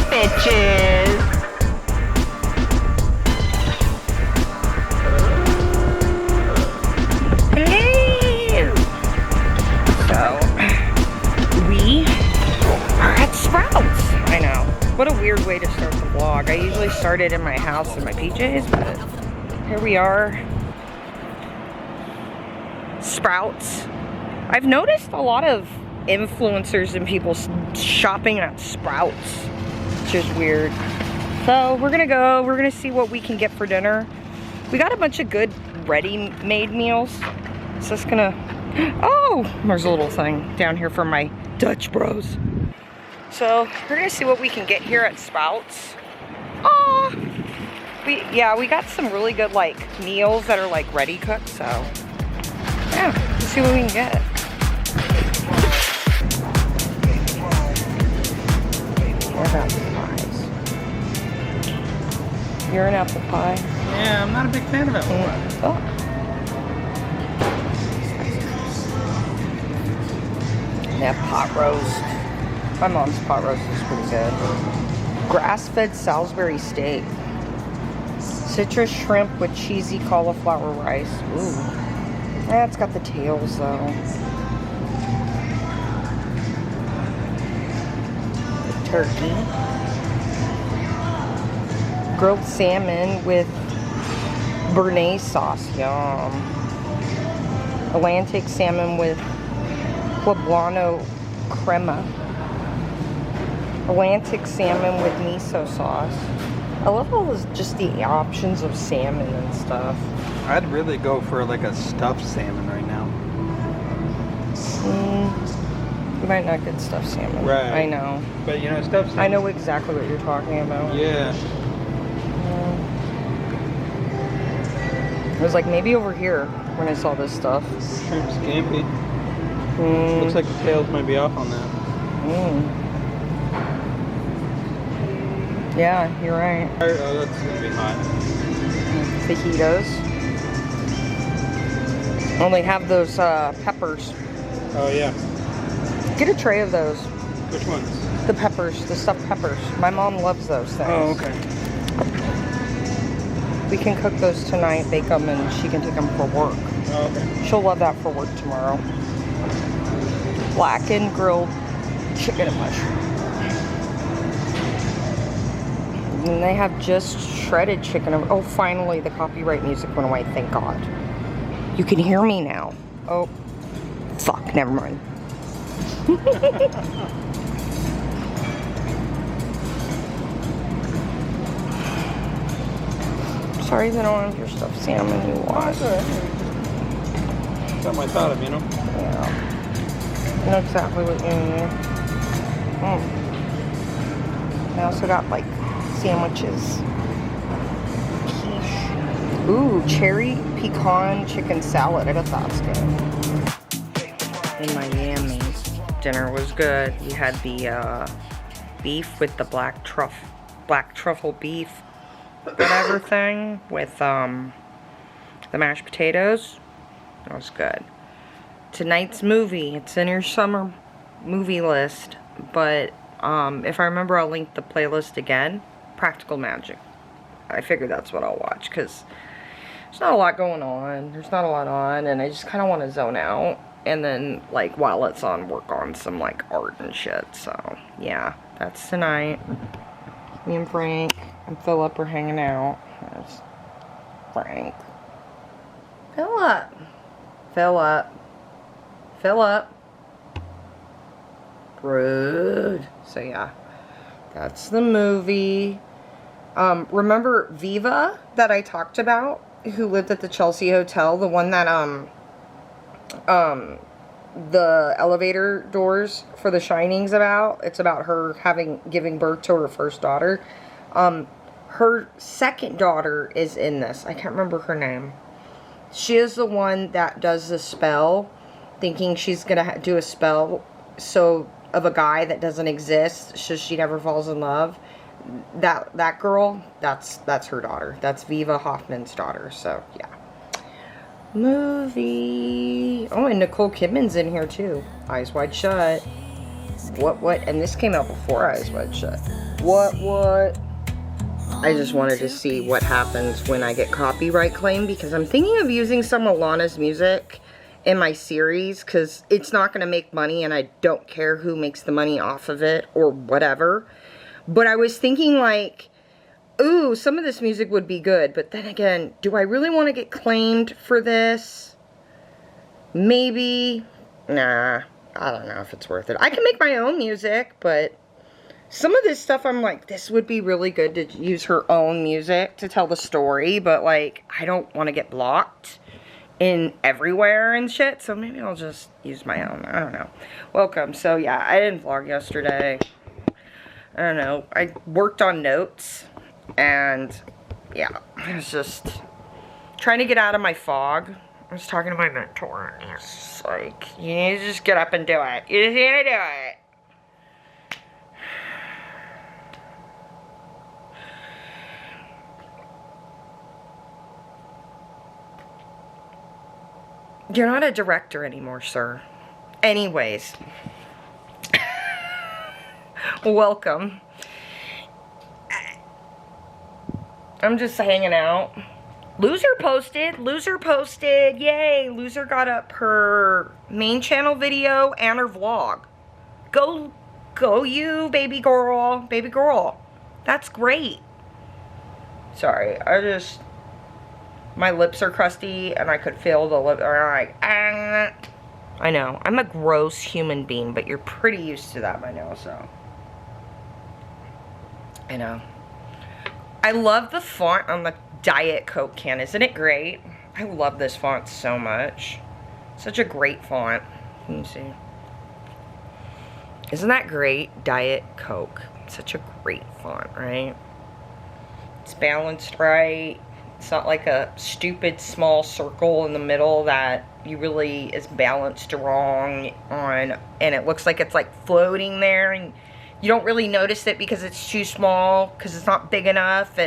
Bitches. Hello. So, we are at Sprouts. I know. What a weird way to start the vlog. I usually start it in my house in my PJs, but here we are. Sprouts. I've noticed a lot of influencers and people shopping at Sprouts, which is weird. So we're gonna see what we can get for dinner. We got a bunch of good ready-made meals. So just gonna, oh, there's a little thing down here for my Dutch bros. So we're gonna see what we can get here at Sprouts. Oh, we got some really good like meals that are like ready cooked. So yeah, let's see what we can get. What about the pies? You're an apple pie? Yeah, I'm not a big fan of apple pie. Oh. They have pot roast. My mom's pot roast is pretty good. Grass-fed Salisbury steak. Citrus shrimp with cheesy cauliflower rice. Ooh. Yeah, it's got the tails though. The turkey. Grilled salmon with béarnaise sauce. Yum. Atlantic salmon with poblano crema. Atlantic salmon with miso sauce. I love all this, just the options of salmon and stuff. I'd really go for like a stuffed salmon right now. You might not get stuffed salmon. Right. I know. But you know, stuffed salmon. I know exactly what you're talking about. Yeah. It was like maybe over here when I saw this stuff. Shrimp scampi. Looks like the tails might be off on that. Yeah, you're right. Oh, that's gonna be hot. Fajitas. Only have those peppers. Oh yeah. Get a tray of those. Which ones? The peppers, the stuffed peppers. My mom loves those things. Oh, okay. We can cook those tonight, bake them, and she can take them for work. Oh, okay. She'll love that for work tomorrow. Blackened grilled chicken and mushroom. And they have just shredded chicken. Oh, finally, the copyright music went away. Thank God. You can hear me now. Oh, fuck. Never mind. Sorry that I don't have your stuffed salmon you want. Something I thought of, you know? Yeah. I know exactly what you mean. I also got like sandwiches. Quiche. Ooh, cherry pecan chicken salad. I bet that's good. In Miami, dinner was good. We had the beef with the black truffle beef, whatever thing, with the mashed potatoes. That was good. Tonight's movie, it's in your summer movie list, but if I remember, I'll link the playlist again. Practical Magic. I figured that's what I'll watch, because there's not a lot going on. There's not a lot on, and I just kind of want to zone out, and then, like, while it's on, work on some, like, art and shit. So, yeah, that's tonight. Me and Frank and Philip are hanging out. There's Frank. Philip. Philip. Philip. Rude. So yeah, that's the movie. Remember Viva that I talked about, who lived at the Chelsea Hotel, the one that the elevator doors for The Shining's about? It's about her giving birth to her first daughter. Her second daughter is in this. I can't remember her name. She is the one that does the spell, thinking she's gonna do a spell of a guy that doesn't exist, so she never falls in love. That girl, that's her daughter. That's Viva Hoffman's daughter. So yeah. Movie. Oh, and Nicole Kidman's in here too. Eyes Wide Shut. What? And this came out before Eyes Wide Shut. What? I just wanted to see what happens when I get copyright claim, because I'm thinking of using some of Lana's music in my series, because it's not going to make money and I don't care who makes the money off of it or whatever. But I was thinking like, ooh, some of this music would be good, but then again, do I really want to get claimed for this? Maybe. Nah, I don't know if it's worth it. I can make my own music, but some of this stuff I'm like, this would be really good to use her own music to tell the story, but like, I don't want to get blocked in everywhere and shit, so maybe I'll just use my own. I don't know. Welcome. So yeah, I didn't vlog yesterday. I don't know. I worked on notes, and yeah, I was just trying to get out of my fog. I was talking to my mentor, and he's like, you need to just get up and do it. You just need to do it. You're not a director anymore, sir. Anyways. Welcome. I'm just hanging out. Loser posted. Yay. Loser got up her main channel video and her vlog. Go you, baby girl. That's great. Sorry, my lips are crusty and I could feel the lip. Like, I know. I'm a gross human being, but you're pretty used to that by now, so. I know. I love the font on the Diet Coke can. Isn't it great? I love this font so much. Such a great font. Let me see. Isn't that great? Diet Coke. Such a great font, right? It's balanced right. It's not like a stupid small circle in the middle that you really is balanced wrong on, and it looks like it's like floating there, and you don't really notice it because it's too small, because it's not big enough.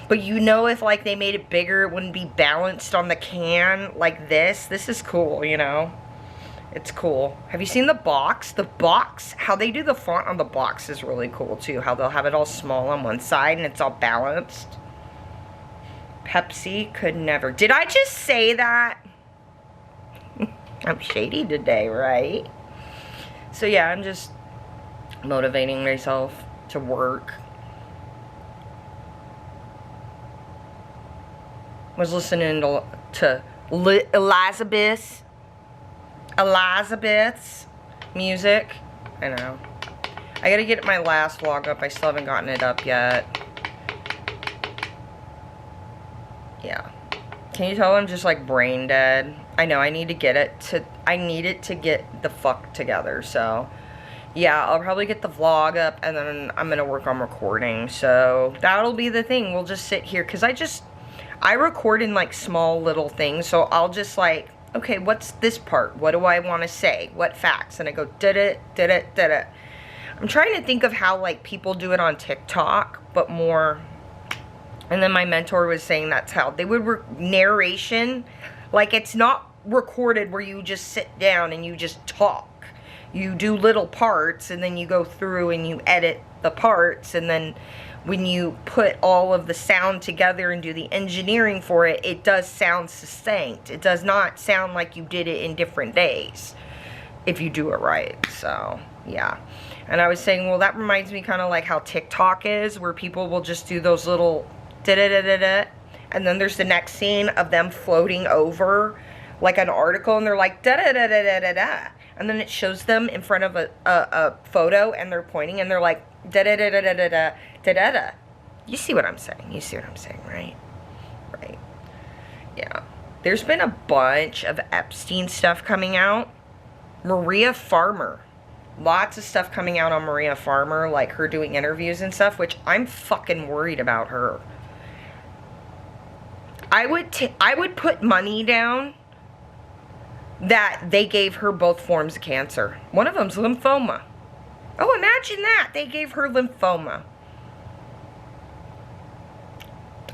But you know, if like they made it bigger, it wouldn't be balanced on the can like this. This is cool, you know. It's cool. Have you seen the box? The box, how they do the font on the box is really cool too. How they'll have it all small on one side and it's all balanced. Pepsi could never. Did I just say that? I'm shady today, right? So yeah, I'm just motivating myself to work. Was listening to Elizabeth's music. I know. I gotta get my last vlog up. I still haven't gotten it up yet. Yeah. Can you tell I'm just like brain dead? I know, I need to get it to get the fuck together. So yeah, I'll probably get the vlog up and then I'm gonna work on recording. So that'll be the thing. We'll just sit here, because I record in like small little things. So I'll just like, okay, what's this part? What do I want to say? What facts? And I go da-da. I'm trying to think of how like people do it on TikTok, but more. And then my mentor was saying that's how they would narration. Like, it's not recorded where you just sit down and you just talk. You do little parts and then you go through and you edit the parts, and then when you put all of the sound together and do the engineering for it, it does sound succinct. It does not sound like you did it in different days if you do it right. So yeah. And I was saying, well, that reminds me kind of like how TikTok is, where people will just do those little da-da-da-da-da, and then there's the next scene of them floating over like an article, and they're like da-da-da-da-da-da-da, and then it shows them in front of a photo, and they're pointing, and they're like da-da-da-da-da-da-da-da-da. You see what I'm saying? You see what I'm saying, right? Right. Yeah. There's been a bunch of Epstein stuff coming out. Maria Farmer. Lots of stuff coming out on Maria Farmer, like her doing interviews and stuff, which I'm fucking worried about her. I would put money down that they gave her both forms of cancer. One of them's lymphoma. Oh, imagine that. They gave her lymphoma.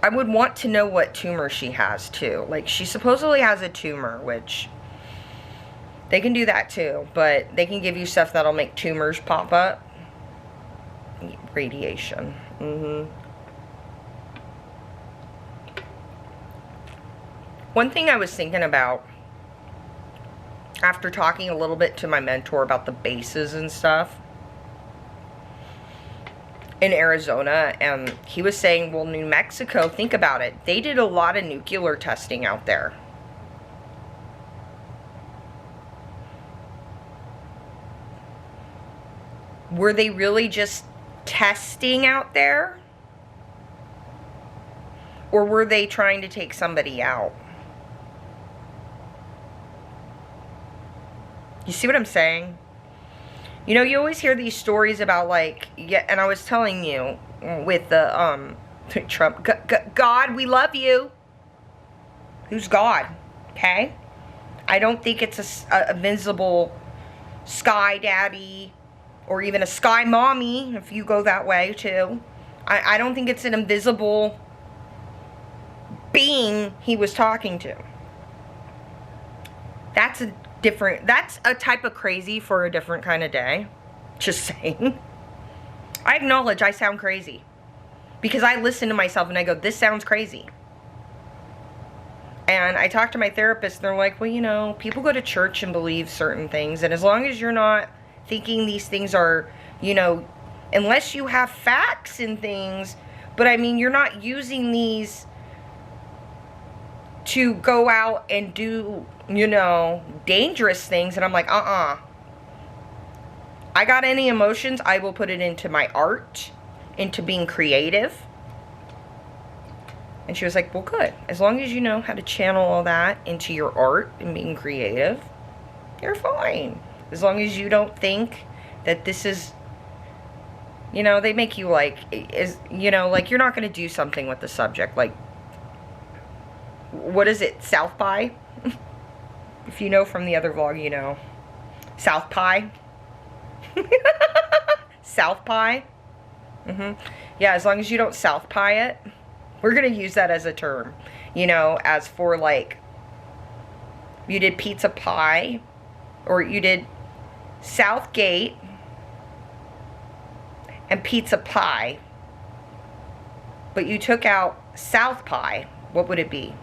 I would want to know what tumor she has, too. Like, she supposedly has a tumor, which They can do that too, but they can give you stuff that'll make tumors pop up. Radiation. One thing I was thinking about, after talking a little bit to my mentor about the bases and stuff in Arizona, and he was saying, well, New Mexico, think about it. They did a lot of nuclear testing out there. Were they really just testing out there? Or were they trying to take somebody out? You see what I'm saying? You know, you always hear these stories about, like, yeah, and I was telling you with the Trump, God, we love you. Who's God? Okay? I don't think it's a visible sky daddy or even a sky mommy, if you go that way too. I don't think it's an invisible being he was talking to. That's a type of crazy for a different kind of day. Just saying. I acknowledge I sound crazy. Because I listen to myself and I go, this sounds crazy. And I talk to my therapist and they're like, well, you know, people go to church and believe certain things. And as long as you're not thinking these things are, you know, unless you have facts and things, but I mean, you're not using these to go out and do, you know, dangerous things. And I'm like, I got any emotions, I will put it into my art, into being creative. And she was like, well, good. As long as you know how to channel all that into your art and being creative, you're fine. As long as you don't think that this is, you know, they make you like, you know, like you're not going to do something with the subject. Like, what is it? South Pie? If you know from the other vlog, you know. South Pie? South Pie? Yeah, as long as you don't South Pie it. We're going to use that as a term. You know, as for like, you did pizza pie, or you did Southgate and pizza pie, but you took out South Pie, what would it be?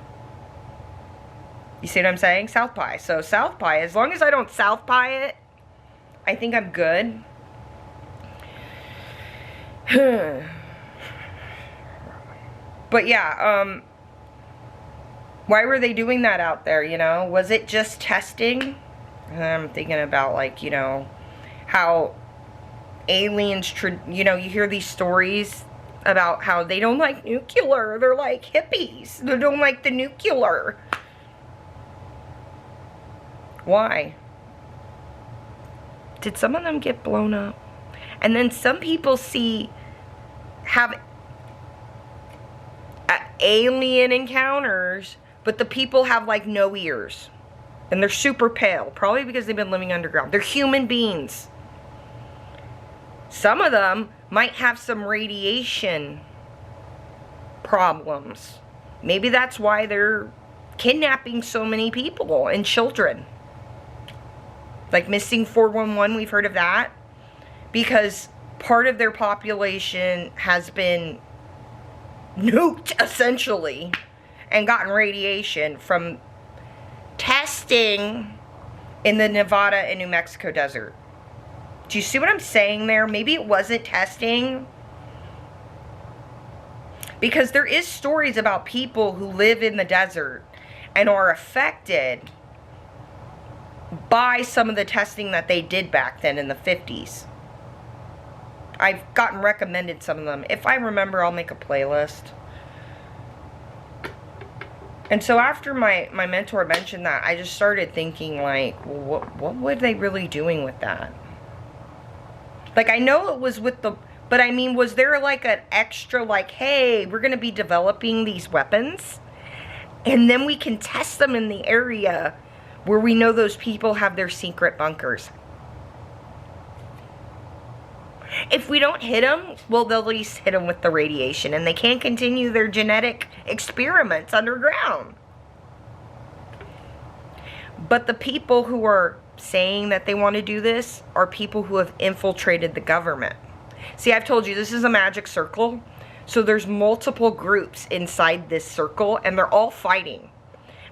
You see what I'm saying? South Pie. So South Pie, as long as I don't South Pie it, I think I'm good. But yeah, why were they doing that out there, you know? Was it just testing? I'm thinking about, like, you know, how aliens, you know, you hear these stories about how they don't like nuclear. They're like hippies. They don't like the nuclear. Why? Did some of them get blown up? And then some people have alien encounters, but the people have like no ears. And they're super pale, probably because they've been living underground. They're human beings. Some of them might have some radiation problems. Maybe that's why they're kidnapping so many people and children. Like missing 411, we've heard of that. Because part of their population has been nuked, essentially, and gotten radiation from testing in the Nevada and New Mexico desert. Do you see what I'm saying there? Maybe it wasn't testing. Because there is stories about people who live in the desert and are affected by some of the testing that they did back then in the 50s. I've gotten recommended some of them. If I remember, I'll make a playlist. And so after my mentor mentioned that, I just started thinking, like, well, what were they really doing with that? Like, I know it was with the, but I mean, was there like an extra, like, hey, we're going to be developing these weapons, and then we can test them in the area where we know those people have their secret bunkers. If we don't hit them, well, they'll at least hit them with the radiation, and they can't continue their genetic experiments underground. But the people who are saying that they want to do this are people who have infiltrated the government. See, I've told you, this is a magic circle. So there's multiple groups inside this circle, and they're all fighting.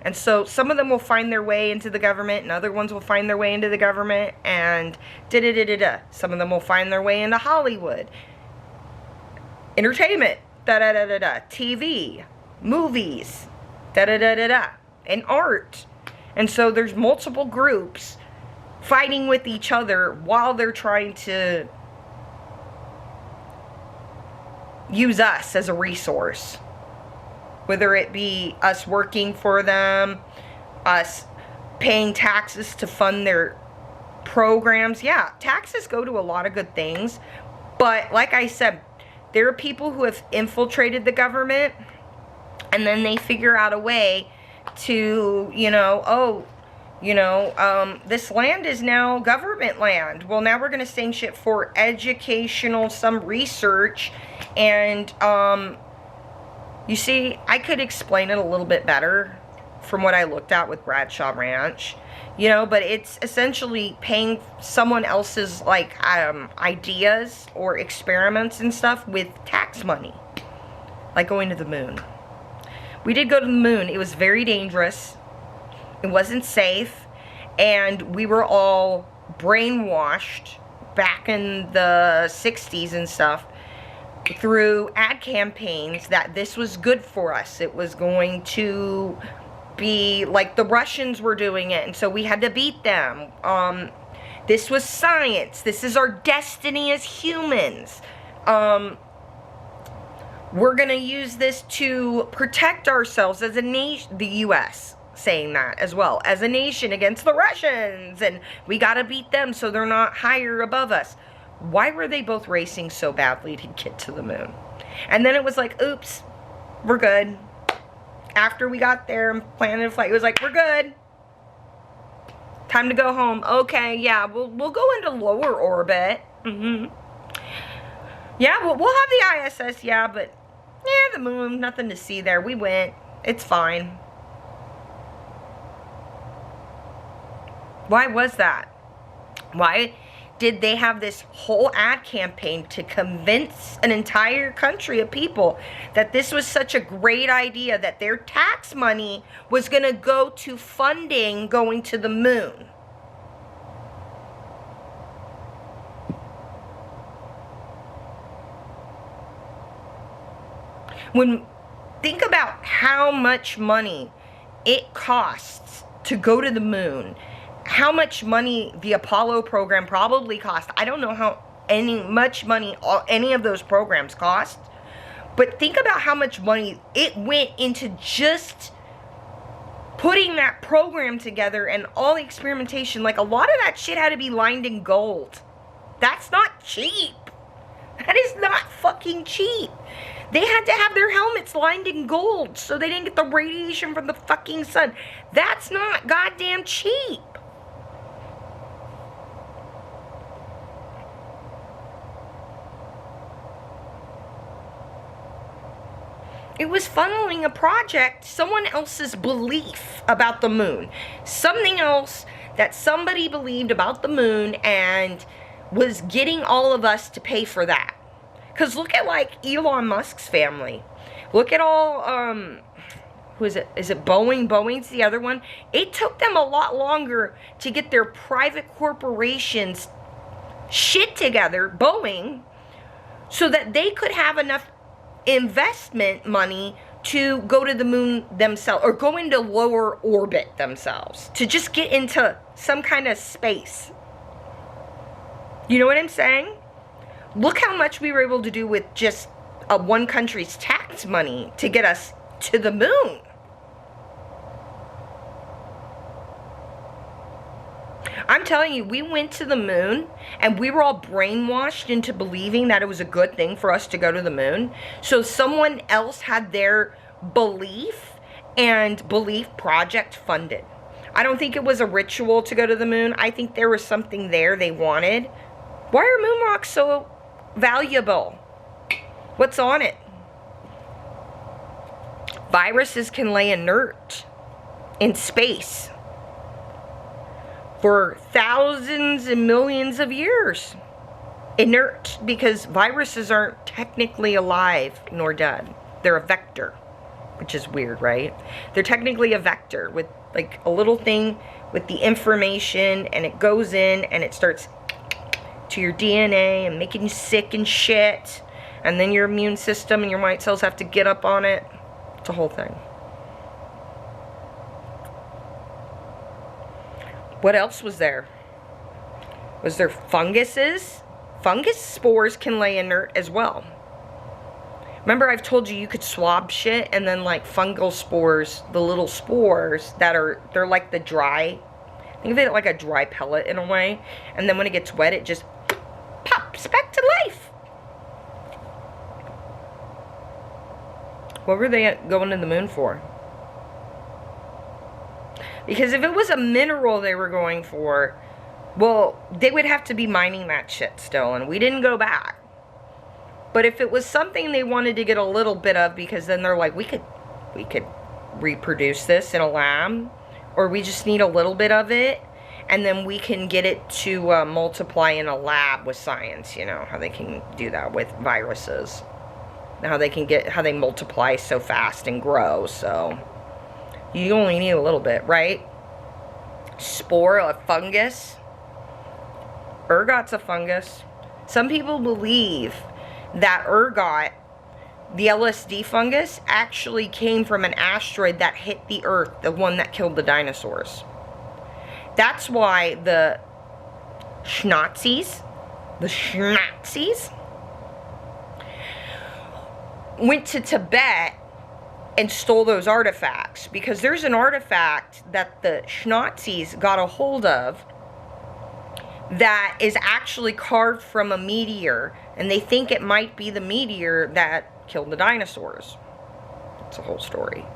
And so some of them will find their way into the government, and other ones will find their way into the government, and da-da-da-da-da. Some of them will find their way into Hollywood. Entertainment, da-da-da-da-da. TV, movies, da-da-da-da-da. And art. And so there's multiple groups fighting with each other while they're trying to use us as a resource. Whether it be us working for them, us paying taxes to fund their programs. Yeah, taxes go to a lot of good things. But like I said, there are people who have infiltrated the government, and then they figure out a way to, this land is now government land. Well, now we're going to sanction it for educational, some research, and, you see, I could explain it a little bit better from what I looked at with Bradshaw Ranch, but it's essentially paying someone else's, ideas or experiments and stuff with tax money, like going to the moon. We did go to the moon. It was very dangerous. It wasn't safe, and we were all brainwashed back in the 60s and stuff through ad campaigns that this was good for us. It was going to be like the Russians were doing it, and so we had to beat them. This was science. This is our destiny as humans. We're going to use this to protect ourselves as a nation, the U.S. saying that as well, as a nation against the Russians, and we got to beat them so they're not higher above us. Why were they both racing so badly to get to the moon? And then it was like, oops, we're good. After we got there and planted a flight, it was like, we're good. Time to go home. Okay, yeah, we'll go into lower orbit. Yeah, we'll have the ISS, yeah, but yeah, the moon, nothing to see there. We went. It's fine. Why was that? Why did they have this whole ad campaign to convince an entire country of people that this was such a great idea, that their tax money was going to go to funding going to the moon? Think about how much money it costs to go to the moon. How much money the Apollo program probably cost. I don't know how much money any of those programs cost. But think about how much money it went into just putting that program together and all the experimentation. Like, a lot of that shit had to be lined in gold. That's not cheap. That is not fucking cheap. They had to have their helmets lined in gold so they didn't get the radiation from the fucking sun. That's not goddamn cheap. It was funneling a project, someone else's belief about the moon. Something else that somebody believed about the moon and was getting all of us to pay for that. Because look at, like, Elon Musk's family. Look at all, who is it? Is it Boeing? Boeing's the other one. It took them a lot longer to get their private corporations shit together, Boeing, so that they could have enough investment money to go to the moon themselves, or go into lower orbit themselves, to just get into some kind of space. You know what I'm saying? Look how much we were able to do with just one country's tax money to get us to the moon. I'm telling you, we went to the moon and we were all brainwashed into believing that it was a good thing for us to go to the moon. So someone else had their belief and belief project funded. I don't think it was a ritual to go to the moon. I think there was something there they wanted. Why are moon rocks so valuable? What's on it? Viruses can lay inert in space for thousands and millions of years. Inert, because viruses aren't technically alive nor dead. They're a vector, which is weird, right? They're technically a vector with like a little thing with the information, and it goes in and it starts to your DNA and making you sick and shit. And then your immune system and your white cells have to get up on it. It's a whole thing. What else was there? Was there funguses? Fungus spores can lay inert as well. Remember I've told you could swab shit, and then like fungal spores, the little spores that they're like the dry, think of it like a dry pellet in a way, and then when it gets wet it just pops back to life. What were they going to the moon for? Because if it was a mineral they were going for, well, they would have to be mining that shit still, and we didn't go back. But if it was something they wanted to get a little bit of, because then they're like, we could reproduce this in a lab, or we just need a little bit of it, and then we can get it to multiply in a lab with science. You know how they can do that with viruses, how they multiply so fast and grow. So you only need a little bit, right? Spore of fungus. Ergot's a fungus. Some people believe that ergot, the LSD fungus, actually came from an asteroid that hit the Earth, the one that killed the dinosaurs. That's why the Schnazis went to Tibet and stole those artifacts, because there's an artifact that the Schnazis got a hold of that is actually carved from a meteor, and they think it might be the meteor that killed the dinosaurs. It's a whole story.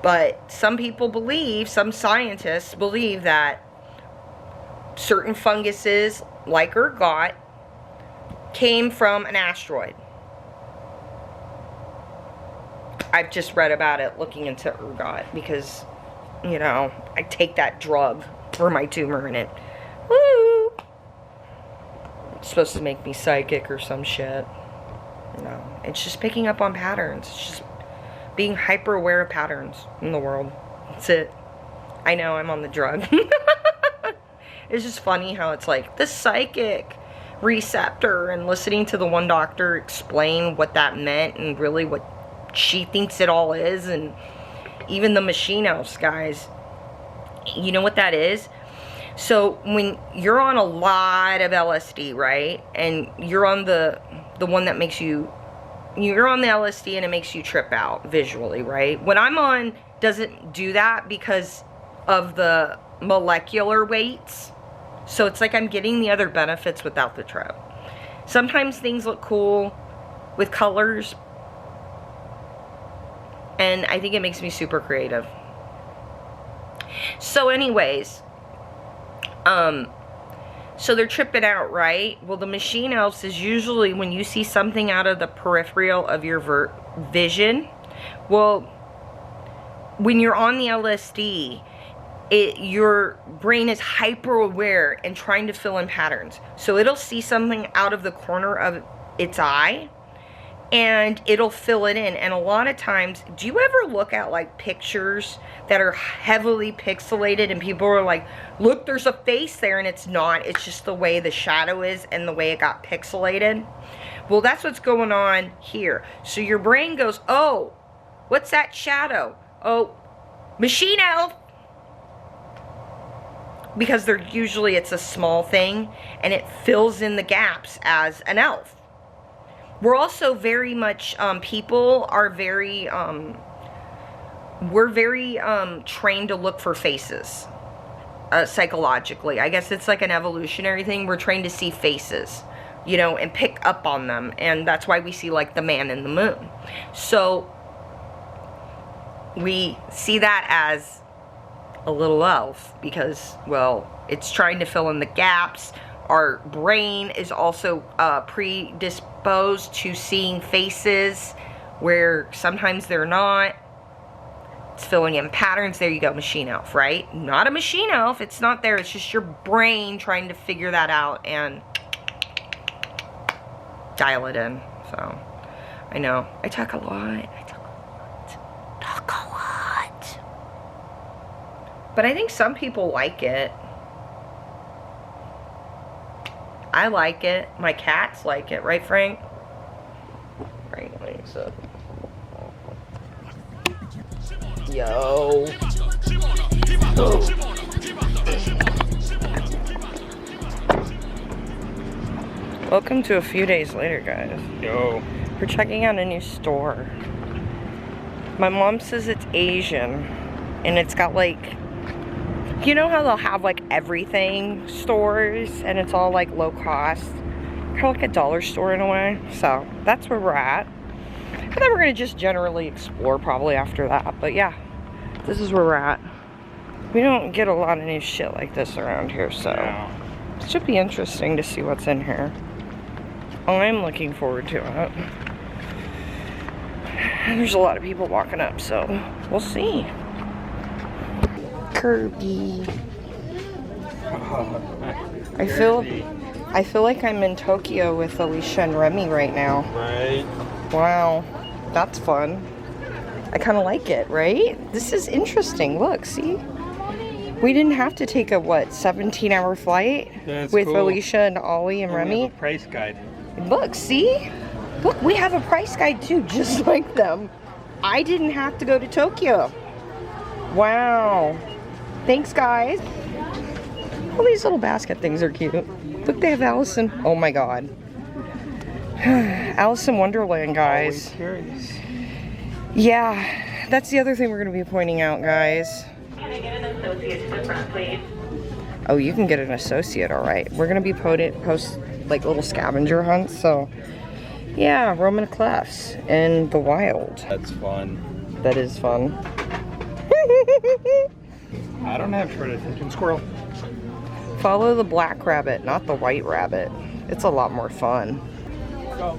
But some people believe, some scientists believe, that certain funguses, like ergot, came from an asteroid. I've just read about it looking into ergot because, you know, I take that drug for my tumor in it. Woo! It's supposed to make me psychic or some shit. No, it's just picking up on patterns. It's just being hyper aware of patterns in the world. That's it. I know I'm on the drug. It's just funny how it's like the psychic receptor, and listening to the one doctor explain what that meant and really what she thinks it all is. And even the machine elves guys, you know what that is? So when you're on a lot of LSD, right, and you're on the one that makes you're on the LSD and it makes you trip out visually, right? What I'm on doesn't do that because of the molecular weights. So it's like I'm getting the other benefits without the trip. Sometimes things look cool with colors, and I think it makes me super creative. So anyways, so they're tripping out, right? Well, the machine elves is usually when you see something out of the peripheral of your vision. Well, when you're on the LSD, your brain is hyper aware and trying to fill in patterns. So it'll see something out of the corner of its eye, and it'll fill it in. And a lot of times, do you ever look at like pictures that are heavily pixelated and people are like, look, there's a face there, and it's not, it's just the way the shadow is and the way it got pixelated? Well, that's what's going on here. So your brain goes, oh, what's that shadow? Oh, machine elf. Because it's a small thing, and it fills in the gaps as an elf. We're also very much, people are very, we're very trained to look for faces, psychologically. I guess it's like an evolutionary thing. We're trained to see faces, you know, and pick up on them. And that's why we see like the man in the moon. So we see that as a little elf because, well, it's trying to fill in the gaps. Our brain is also predisposed to seeing faces where sometimes they're not. It's filling in patterns. There you go, machine elf, right? Not a machine elf. It's not there. It's just your brain trying to figure that out and dial it in. So, I know. I talk a lot. Talk a lot. But I think some people like it. I like it. My cats like it. Right, Frank? Frank likes it. Yo. Oh. Welcome to a few days later, guys. Yo. We're checking out a new store. My mom says it's Asian, and it's got like, you know how they'll have like everything stores, and it's all like low cost, kind of like a dollar store in a way. So that's where we're at. And then we're gonna just generally explore probably after that. But yeah, this is where we're at. We don't get a lot of new shit like this around here, so it should be interesting to see what's in here. I'm looking forward to it. And there's a lot of people walking up, so we'll see. Kirby. I feel like I'm in Tokyo with Alicia and Remy right now. Right. Wow, that's fun. I kind of like it, right? This is interesting. Look, see? We didn't have to take a, what, 17-hour flight with cool. Alicia and Ollie and Remy? We have a price guide. Look, see? Look, we have a price guide too, just like them. I didn't have to go to Tokyo. Wow. Thanks, guys. All these little basket things are cute. Look, they have Allison. Oh my god. Alice in Wonderland, guys. Always curious. Yeah, that's the other thing we're going to be pointing out, guys. Can I get an associate to the front, please? Oh, you can get an associate, all right. We're going to be post like little scavenger hunts, so yeah, Roman Clefs in the wild. That's fun. That is fun. I don't have short attention squirrel. Follow the black rabbit, not the white rabbit. It's a lot more fun. Go.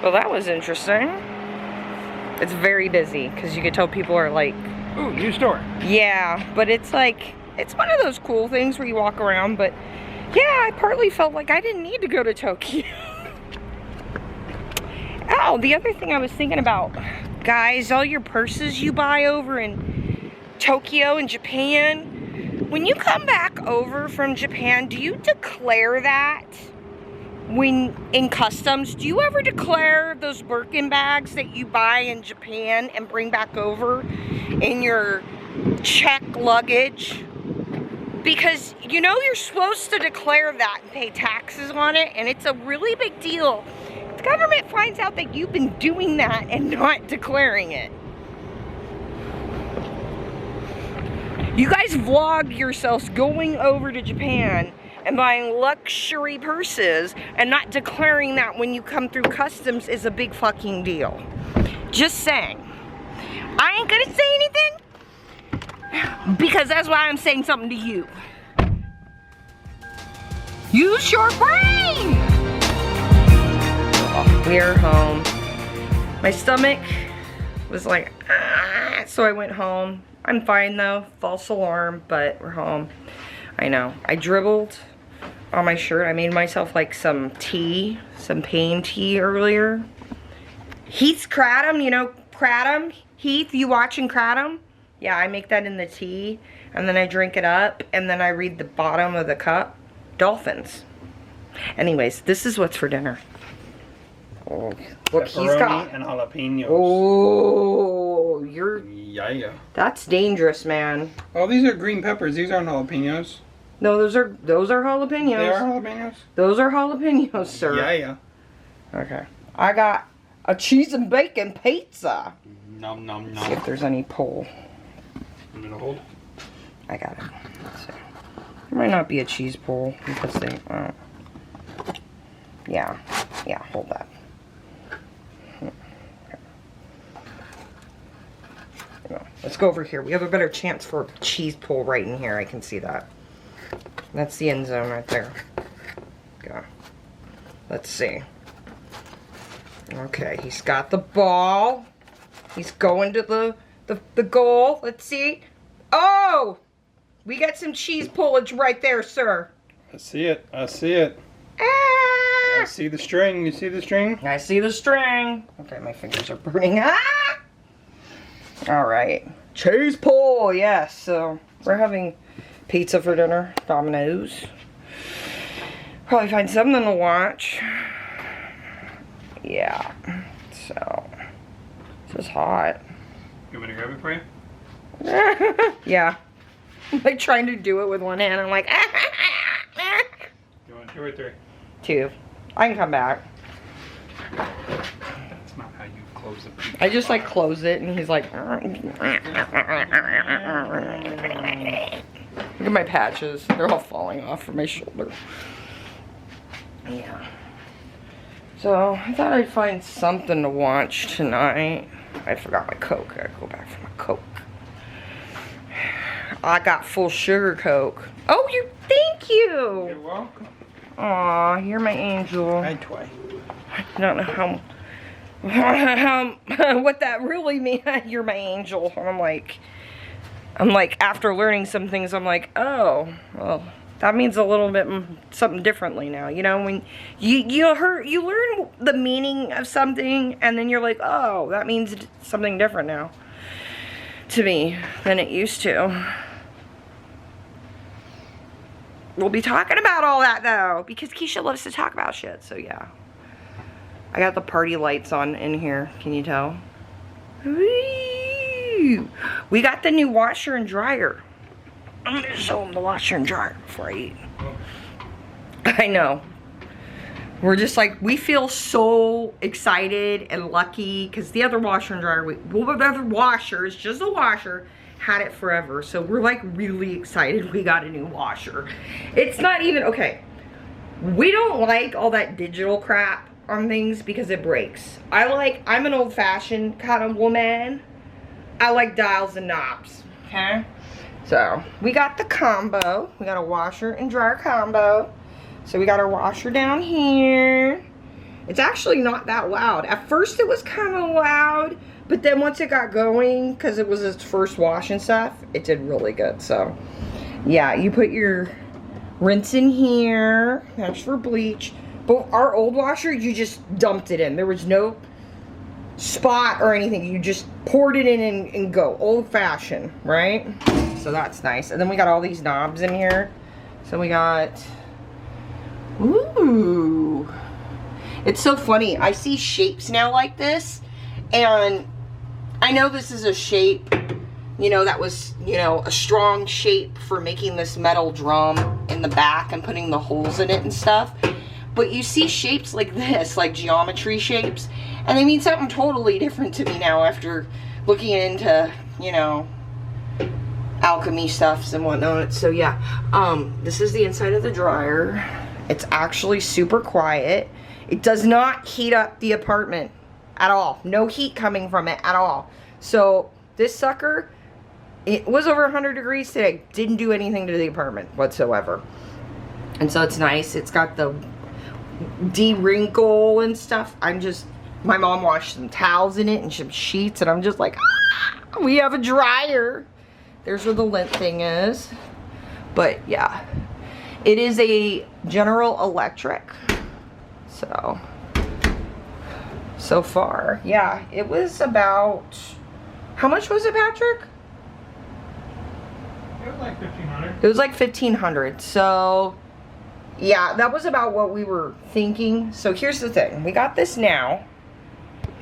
Well, that was interesting. It's very busy because you could tell people are like, Ooh, new store. yeah, but it's like, it's one of those cool things where you walk around, but yeah, I partly felt like I didn't need to go to Tokyo. Oh, the other thing I was thinking about, guys, all your purses you buy over in Tokyo and Japan, when you come back over from Japan, do you declare that? When in customs, do you ever declare those Birkin bags that you buy in Japan and bring back over in your check luggage? Because you know you're supposed to declare that and pay taxes on it, and it's a really big deal. The government finds out that you've been doing that and not declaring it. You guys vlog yourselves going over to Japan and buying luxury purses and not declaring that when you come through customs is a big fucking deal. Just saying. I ain't gonna say anything because that's why I'm saying something to you. Use your brain! Oh, we're home. My stomach was like, ah, so I went home. I'm fine though, false alarm, but we're home. I know. I dribbled on my shirt. I made myself like some tea, some pain tea earlier. Heath's Kratom, you know Kratom? Heath, you watching Kratom? Yeah, I make that in the tea, and then I drink it up, and then I read the bottom of the cup. Dolphins. Anyways, this is what's for dinner. Oh, look, he's got... and jalapenos. Oh, you're... Yeah. That's dangerous, man. Oh, these are green peppers. These aren't jalapenos. No, those are jalapenos. They are jalapenos? Those are jalapenos, sir. Yeah. Okay. I got a cheese and bacon pizza. Nom nom nom. See if there's any pull. I'm gonna hold. I got it. Let's see. There might not be a cheese pull because they. Yeah, hold that. Okay. Let's go over here. We have a better chance for a cheese pull right in here. I can see that. That's the end zone right there. Go. Let's see. Okay, he's got the ball. He's going to the goal. Let's see. Oh! We got some cheese pullage right there, sir. I see it. I see it. Ah! I see the string. You see the string? I see the string. Okay, my fingers are burning. Ah! Alright. Cheese pull, yes. So, we're having pizza for dinner. Domino's. Probably find something to watch. Yeah. So, this is hot. You want me to grab it for you? Yeah. I'm like trying to do it with one hand. I'm like, You want 2 or 3? 2. I can come back. That's not how you close it. I just like close it and he's like, look at my patches. They're all falling off from my shoulder. Yeah. So I thought I'd find something to watch tonight. I forgot my Coke. I gotta go back for my Coke. I got full sugar Coke. Oh, thank you. You're welcome. Aw, you're my angel. Hi, Twi. I don't know what that really means. You're my angel. And I'm like, after learning some things, I'm like, oh, well, that means a little bit something differently now. You know, when you learn the meaning of something, and then you're like, oh, that means something different now to me than it used to. We'll be talking about all that though, because Keisha loves to talk about shit. So yeah, I got the party lights on in here. Can you tell? Whee! We got the new washer and dryer. I'm gonna show them the washer and dryer before I eat. I know. We're just like, we feel so excited and lucky because the other washer and dryer, the other washer is just a washer, had it forever. So we're like really excited we got a new washer. It's not even, okay, we don't like all that digital crap on things because it breaks. I'm an old-fashioned kind of woman. I like dials and knobs, okay? So we got the combo. We got a washer and dryer combo. So we got our washer down here. It's actually not that loud. At first it was kind of loud, but then once it got going, because it was its first wash and stuff, it did really good. So yeah, you put your rinse in here. That's for bleach. But our old washer, you just dumped it in. There was no spot or anything. You just poured it in and go. Old fashioned, right? So that's nice. And then we got all these knobs in here. So we got, ooh. It's so funny. I see shapes now like this. And I know this is a shape, you know, that was, you know, a strong shape for making this metal drum in the back and putting the holes in it and stuff. But you see shapes like this, like geometry shapes, and they mean something totally different to me now after looking into, you know, alchemy stuffs and whatnot. So yeah, this is the inside of the dryer. It's actually super quiet. It does not heat up the apartment at all. No heat coming from it at all. So this sucker, it was over 100 degrees today. Didn't do anything to the apartment whatsoever. And so it's nice. It's got the de-wrinkle and stuff. My mom washed some towels in it and some sheets, and I'm just like, ah, we have a dryer. There's where the lint thing is. But yeah, it is a General Electric. So far, yeah, it was about, how much was it, Patrick? It was like $1,500. It was like $1,500. So yeah, that was about what we were thinking. So here's the thing. We got this now.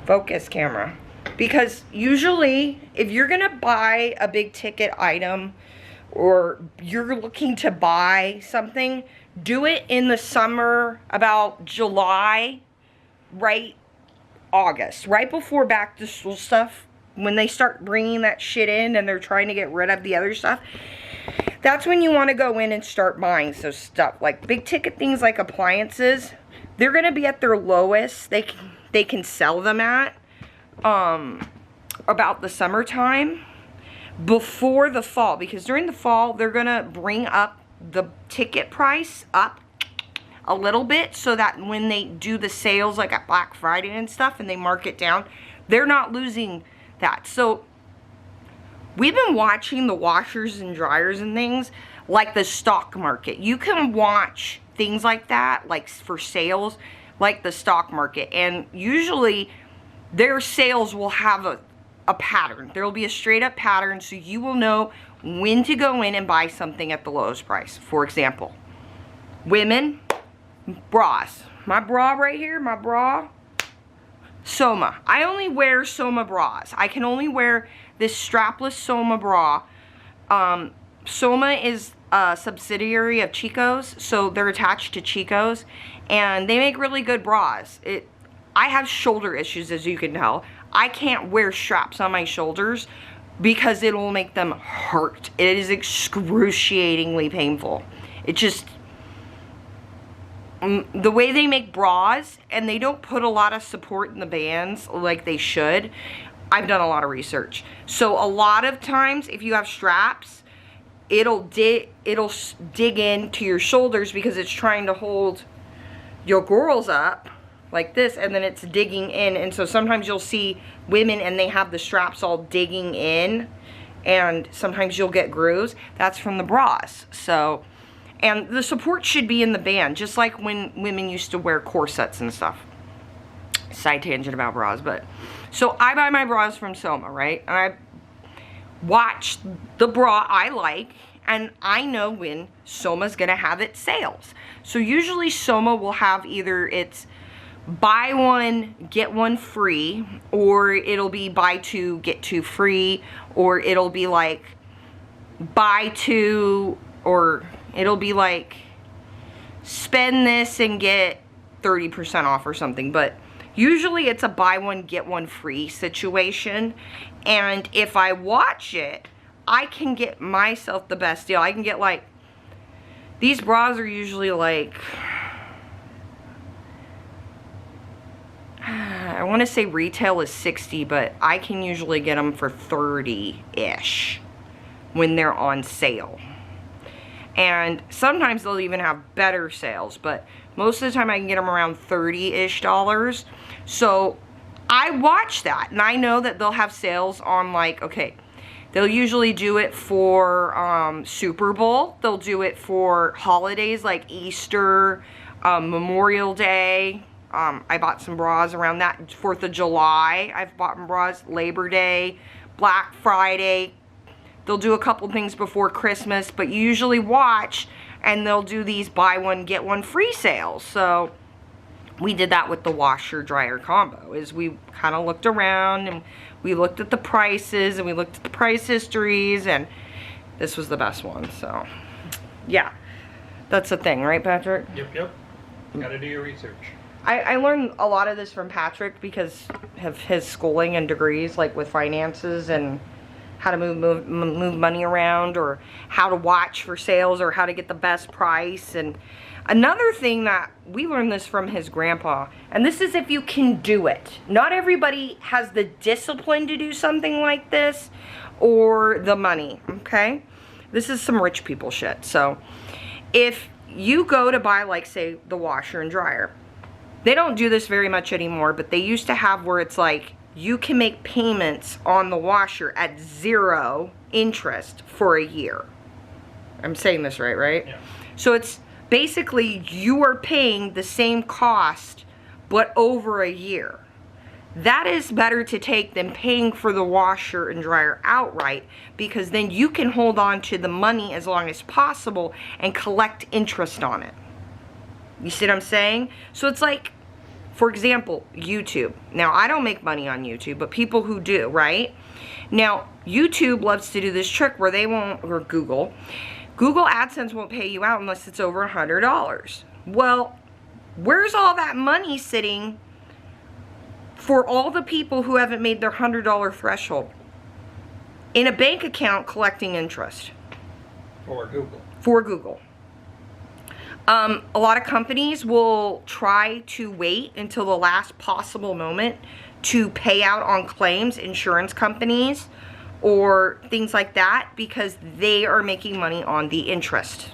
Focus camera. Because usually, if you're going to buy a big ticket item or you're looking to buy something, do it in the summer, about July, right? August. Right before back to school stuff. When they start bringing that shit in and they're trying to get rid of the other stuff. That's when you want to go in and start buying some stuff. Like big ticket things like appliances. They're going to be at their lowest. They can sell them at about the summertime before the fall. Because during the fall, they're going to bring up the ticket price up a little bit. So that when they do the sales like at Black Friday and stuff and they mark it down, they're not losing that. So we've been watching the washers and dryers and things like the stock market. You can watch things like that, like for sales, like the stock market. And usually their sales will have a pattern. There will be a straight up pattern, so you will know when to go in and buy something at the lowest price. For example, women, bras. My bra right here, my bra, Soma. I only wear Soma bras. I can only wear this strapless Soma bra. Soma is a subsidiary of Chico's, so they're attached to Chico's, and they make really good bras. I have shoulder issues, as you can tell. I can't wear straps on my shoulders because it will make them hurt. It is excruciatingly painful. It just, the way they make bras, and they don't put a lot of support in the bands like they should. I've done a lot of research. So a lot of times, if you have straps, it'll dig into your shoulders because it's trying to hold your girls up like this, and then it's digging in. And so sometimes you'll see women and they have the straps all digging in, and sometimes you'll get grooves. That's from the bras. So, and the support should be in the band, just like when women used to wear corsets and stuff. Side tangent about bras, but so I buy my bras from Soma, right? And I watch the bra I like, and I know when Soma's gonna have its sales. So usually Soma will have either its buy one, get one free, or it'll be buy two, get two free, or it'll be like buy two, or it'll be like spend this and get 30% off or something. But usually it's a buy one, get one free situation. And if I watch it, I can get myself the best deal. I can get like, these bras are usually like, I want to say retail is 60, but I can usually get them for 30-ish when they're on sale. And sometimes they'll even have better sales, but most of the time I can get them around $30-ish. So I watch that, and I know that they'll have sales on, like, okay, they'll usually do it for Super Bowl. They'll do it for holidays like Easter, Memorial Day. I bought some bras around that. 4th of July, I've bought bras. Labor Day, Black Friday. They'll do a couple things before Christmas, but you usually watch, and they'll do these buy one, get one free sales. So we did that with the washer dryer combo, is we kind of looked around, and we looked at the prices, and we looked at the price histories, and this was the best one. So yeah, that's the thing, right, Patrick? Yep. Gotta do your research. I learned a lot of this from Patrick because of his schooling and degrees, like with finances and how to move money around, or how to watch for sales, or how to get the best price. And another thing that we learned this from his grandpa, and this is if you can do it. Not everybody has the discipline to do something like this, or the money, okay? This is some rich people shit. So if you go to buy, like, say, the washer and dryer, they don't do this very much anymore, but they used to have where it's like, you can make payments on the washer at 0 interest for a year. I'm saying this right? Yeah. So it's basically you are paying the same cost, but over a year. That is better to take than paying for the washer and dryer outright, because then you can hold on to the money as long as possible and collect interest on it. You see what I'm saying? So it's like, for example, YouTube. Now, I don't make money on YouTube, but people who do, right? Now, YouTube loves to do this trick where they won't, or Google AdSense won't pay you out unless it's over $100. Well, where's all that money sitting for all the people who haven't made their $100 threshold? In a bank account collecting interest. For Google. For Google. A lot of companies will try to wait until the last possible moment to pay out on claims, insurance companies, or things like that, because they are making money on the interest.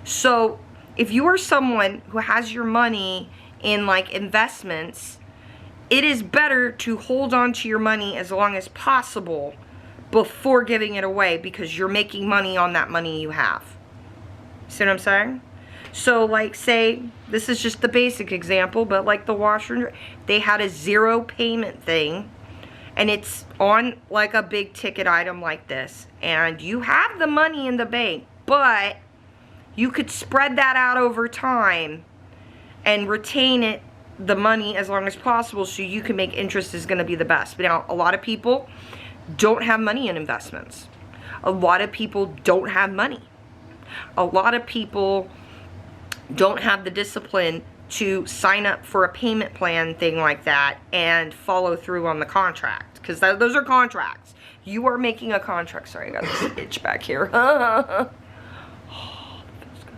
So if you are someone who has your money in, like, investments, it is better to hold on to your money as long as possible before giving it away, because you're making money on that money you have. See what I'm saying? So like, say, this is just the basic example, but like the washer, they had a 0 payment thing, and it's on like a big ticket item like this, and you have the money in the bank, but you could spread that out over time and retain it, the money, as long as possible, so you can make interest is going to be the best. But now, a lot of people don't have money in investments. A lot of people don't have money. A lot of people don't have the discipline to sign up for a payment plan thing like that and follow through on the contract, because those are contracts. You are making a contract. Sorry, I got this itch back here. Oh, that feels good.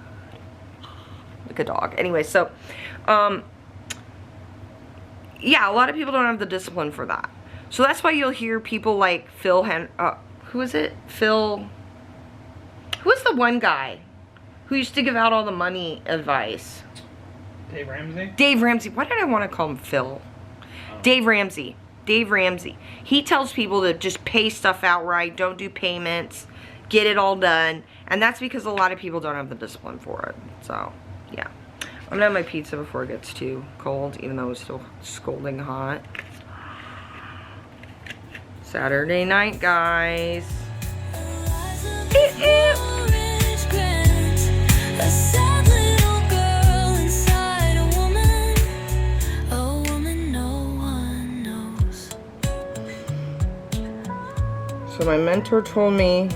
Like a dog. Anyway, so yeah, a lot of people don't have the discipline for that. So that's why you'll hear people like who is it? Who was the one guy who used to give out all the money advice? Dave Ramsey? Dave Ramsey. Why did I want to call him Phil? Oh. Dave Ramsey. Dave Ramsey. He tells people to just pay stuff outright, don't do payments, get it all done. And that's because a lot of people don't have the discipline for it. So, yeah. I'm gonna have my pizza before it gets too cold, even though it's still scalding hot. Saturday night, guys. So my mentor told me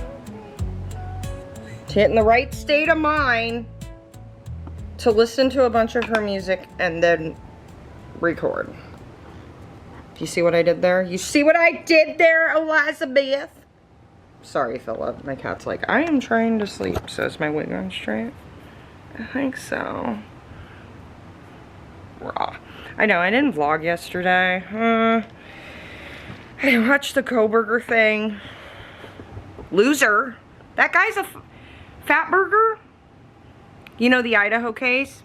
to get in the right state of mind to listen to a bunch of her music and then record. Do you see what I did there? You see what I did there, Elizabeth? Sorry, Philip. My cat's like, I am trying to sleep. So is my wig on straight? I think so. Raw. I know, I didn't vlog yesterday. I watched the Koberger thing. Loser. That guy's a fat burger. You know the Idaho case?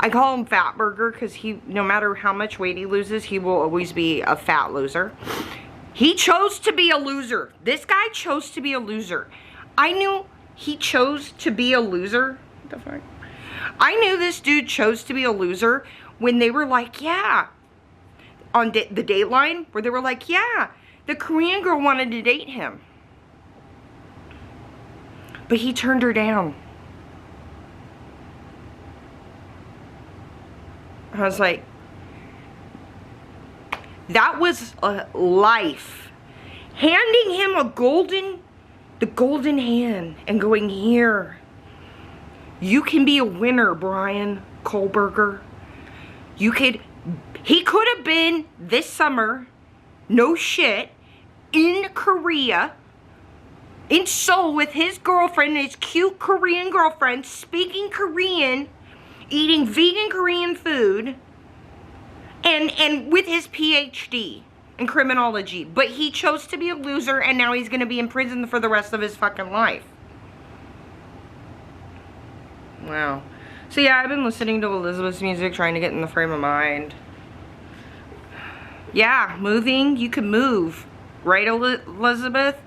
I call him Fat Burger because no matter how much weight he loses, he will always be a fat loser. He chose to be a loser. This guy chose to be a loser. I knew he chose to be a loser. What the fuck? I knew this dude chose to be a loser when they were like, yeah. On the Dateline, where they were like, yeah, the Korean girl wanted to date him. But he turned her down. I was like, that was a life. Handing him the golden hand and going, here. You can be a winner, Brian Kohlberger. He could have been this summer, no shit, in Korea, in Seoul with his girlfriend, his cute Korean girlfriend, speaking Korean, eating vegan Korean food, and with his PhD in criminology. But he chose to be a loser, and now he's going to be in prison for the rest of his fucking life. Wow. So yeah, I've been listening to Elizabeth's music, trying to get in the frame of mind. Yeah, moving, you can move, right, Elizabeth?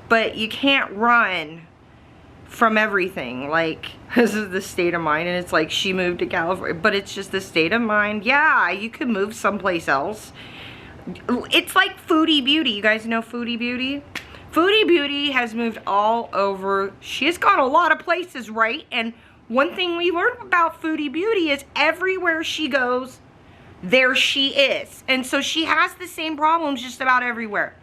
But you can't run from everything. Like, this is the state of mind, and it's like she moved to California, but it's just the state of mind. Yeah, you can move someplace else. It's like Foodie Beauty. You guys know Foodie Beauty? Foodie Beauty has moved all over. She has gone a lot of places, right? And one thing we learned about Foodie Beauty is everywhere she goes, there she is. And so she has the same problems just about everywhere.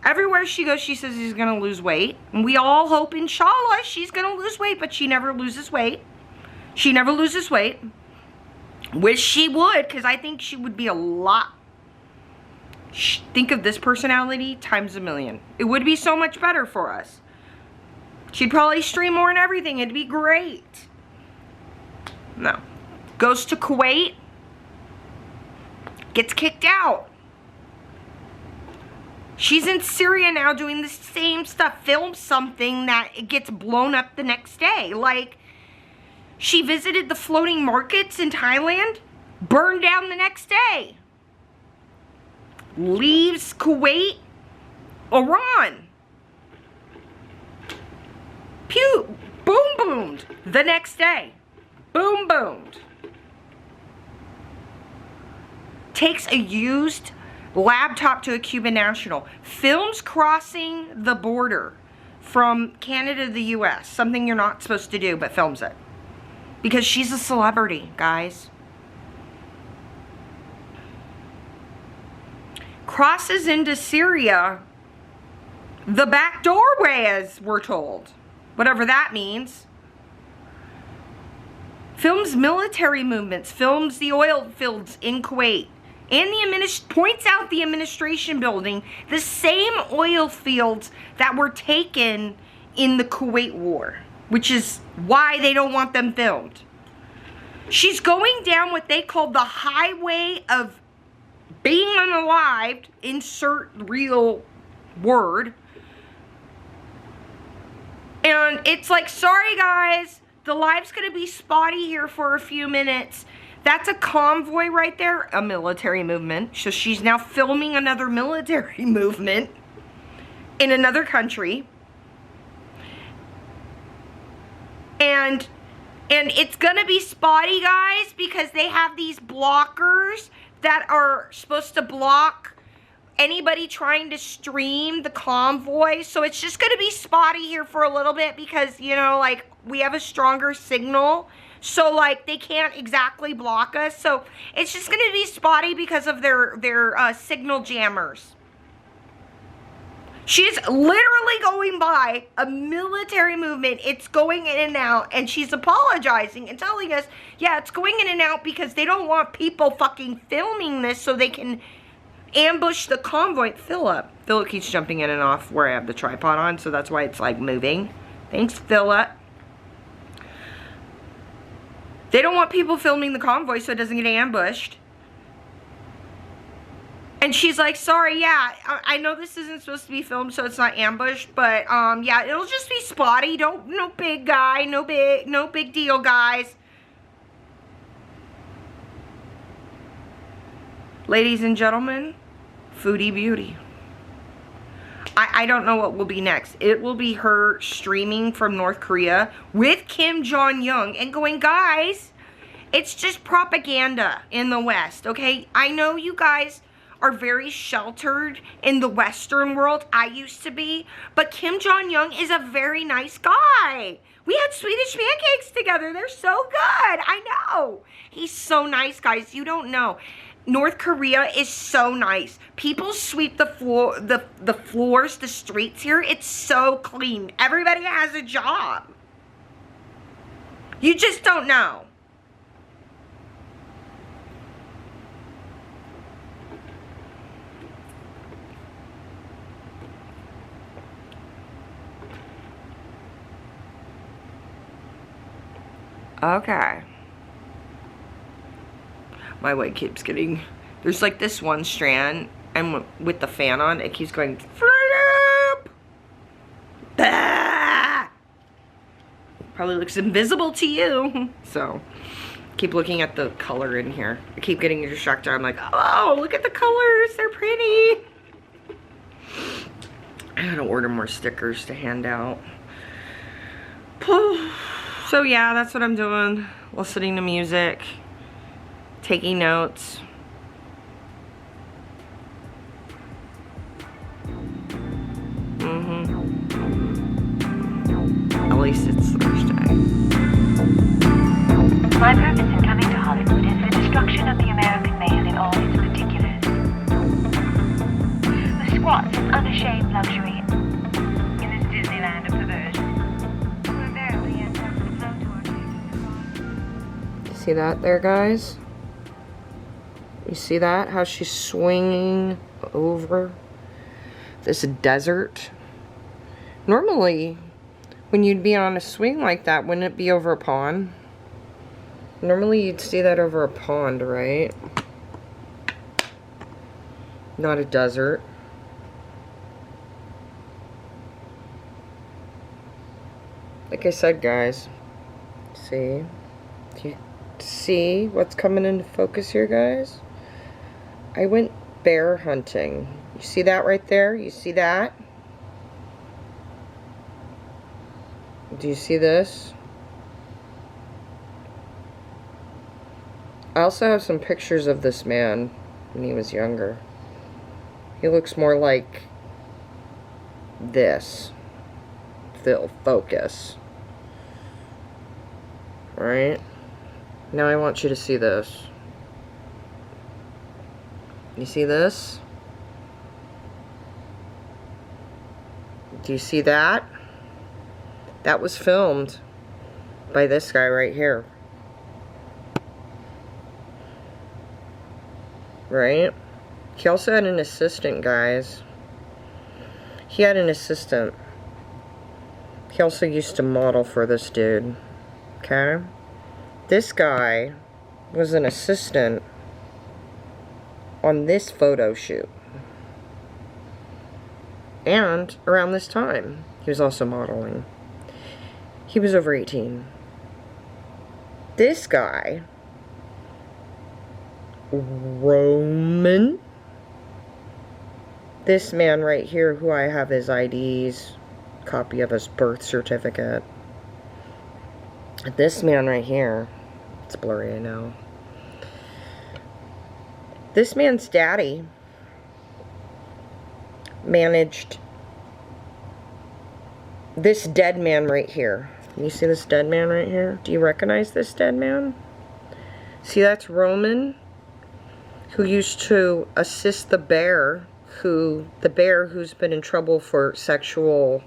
Everywhere she goes, she says she's going to lose weight. And we all hope, inshallah, she's going to lose weight, but she never loses weight. She never loses weight. Wish she would, because I think she would be a lot. Think of this personality times a million. It would be so much better for us. She'd probably stream more and everything. It'd be great. No. Goes to Kuwait. Gets kicked out. She's in Syria now doing the same stuff. Films something that it gets blown up the next day. Like, she visited the floating markets in Thailand. Burned down the next day. leaves Kuwait, Iran. Pew, boom boomed the next day. Boom boomed. Takes a used laptop to a Cuban national. Films crossing the border from Canada to the US. Something you're not supposed to do, but films it. Because she's a celebrity, guys. Crosses into Syria the back doorway, as we're told. Whatever that means. Films military movements. Films the oil fields in Kuwait. And points out the administration building. The same oil fields that were taken in the Kuwait War. Which is why they don't want them filmed. She's going down what they call the highway of being unalived. Insert real word. And it's like, sorry guys, the live's gonna be spotty here for a few minutes. That's a convoy right there, a military movement. So she's now filming another military movement in another country. And it's gonna be spotty, guys, because they have these blockers that are supposed to block anybody trying to stream the convoy. So it's just gonna be spotty here for a little bit because, you know, like, we have a stronger signal. So, like, they can't exactly block us. So it's just gonna be spotty because of their signal jammers. She's literally going by a military movement. It's going in and out, and she's apologizing and telling us, yeah, it's going in and out because they don't want people fucking filming this so they can ambush the convoy. Philip keeps jumping in and off where I have the tripod on, so that's why it's like moving. Thanks, Philip. They don't want people filming the convoy so it doesn't get ambushed. And she's like, sorry, yeah, I know this isn't supposed to be filmed, so it's not ambushed, but, yeah, it'll just be spotty. No big guy, no big deal, guys. Ladies and gentlemen, Foodie Beauty. I don't know what will be next. It will be her streaming from North Korea with Kim Jong-un and going, guys, it's just propaganda in the West, okay? I know you guys are very sheltered in the Western world. I used to be. But Kim Jong-un is a very nice guy. We had Swedish pancakes together. They're so good. I know. He's so nice, guys. You don't know. North Korea is so nice. People sweep the floor, the floors, the streets here. It's so clean. Everybody has a job. You just don't know. Okay. My wig keeps getting, there's like this one strand, and with the fan on, it keeps going, flip! Bah! Probably looks invisible to you. So, keep looking at the color in here. I keep getting distracted. I'm like, oh, look at the colors. They're pretty. I gotta order more stickers to hand out. So yeah, that's what I'm doing. Listening to music. Taking notes. At least it's Thursday. My purpose in coming to Hollywood is the destruction of the American male in all its particulars. The squats and unashamed luxury in this Disneyland of perversion. We're barely at the flow. See that there, guys? You see that? How she's swinging over this desert? Normally, when you'd be on a swing like that, wouldn't it be over a pond? Normally, you'd see that over a pond, right? Not a desert. Like I said, guys. See? Do you see what's coming into focus here, guys? I went bear hunting. You see that right there? You see that? Do you see this? I also have some pictures of this man when he was younger. He looks more like this. They'll focus. Right? Now I want you to see this. You see this? Do you see that? That was filmed by this guy right here. Right? He also had an assistant, guys. He had an assistant. He also used to model for this dude. Okay? This guy was an assistant on this photo shoot. And around this time, he was also modeling. He was over 18. This guy, Roman, this man right here, who I have his IDs, copy of his birth certificate. This man right here, it's blurry, I know. This man's daddy managed this dead man right here. You see this dead man right here? Do you recognize this dead man? See, that's Roman, who used to assist the bear who's been in trouble for sexual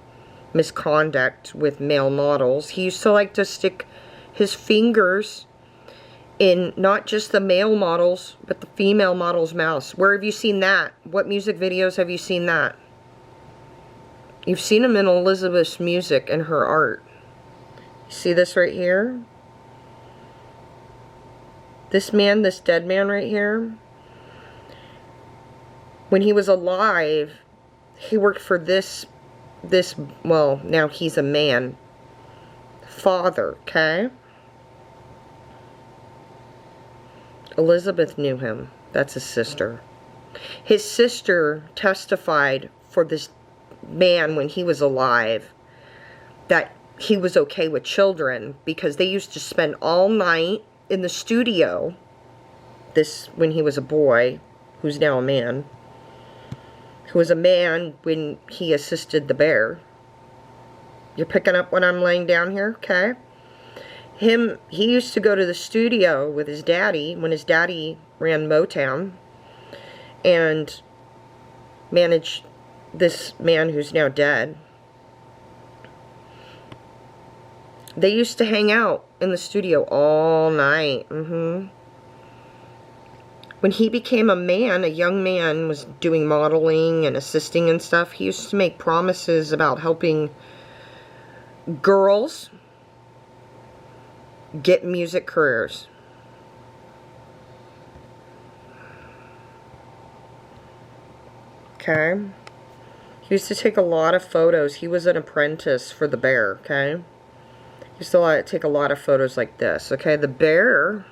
misconduct with male models. He used to like to stick his fingers in not just the male models, but the female models' mouths. Where have you seen that? What music videos have you seen that? You've seen him in Elizabeth's music and her art. You see this right here? This man, this dead man right here, when he was alive, he worked for this, well, now he's a man, father, okay? Elizabeth knew him. That's his sister. His sister testified for this man when he was alive that he was okay with children because they used to spend all night in the studio, this when he was a boy, who's now a man, who was a man when he assisted the bear. You're picking up what I'm laying down here, okay? He used to go to the studio with his daddy when his daddy ran Motown and managed this man who's now dead. They used to hang out in the studio all night. When he became a man, a young man, was doing modeling and assisting and stuff, he used to make promises about helping girls get music careers. Okay? He used to take a lot of photos. He was an apprentice for the bear, okay? He used to take a lot of photos like this, okay? The bear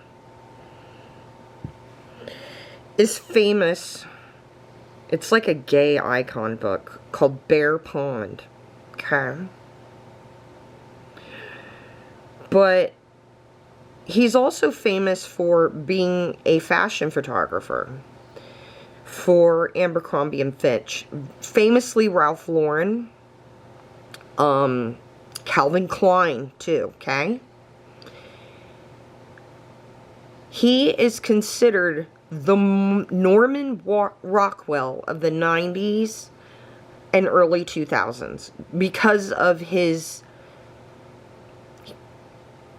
is famous. It's like a gay icon book called Bear Pond, okay? But he's also famous for being a fashion photographer for Abercrombie and Fitch. Famously Ralph Lauren, Calvin Klein too, okay? He is considered the Norman Rockwell of the 90s and early 2000s because of his...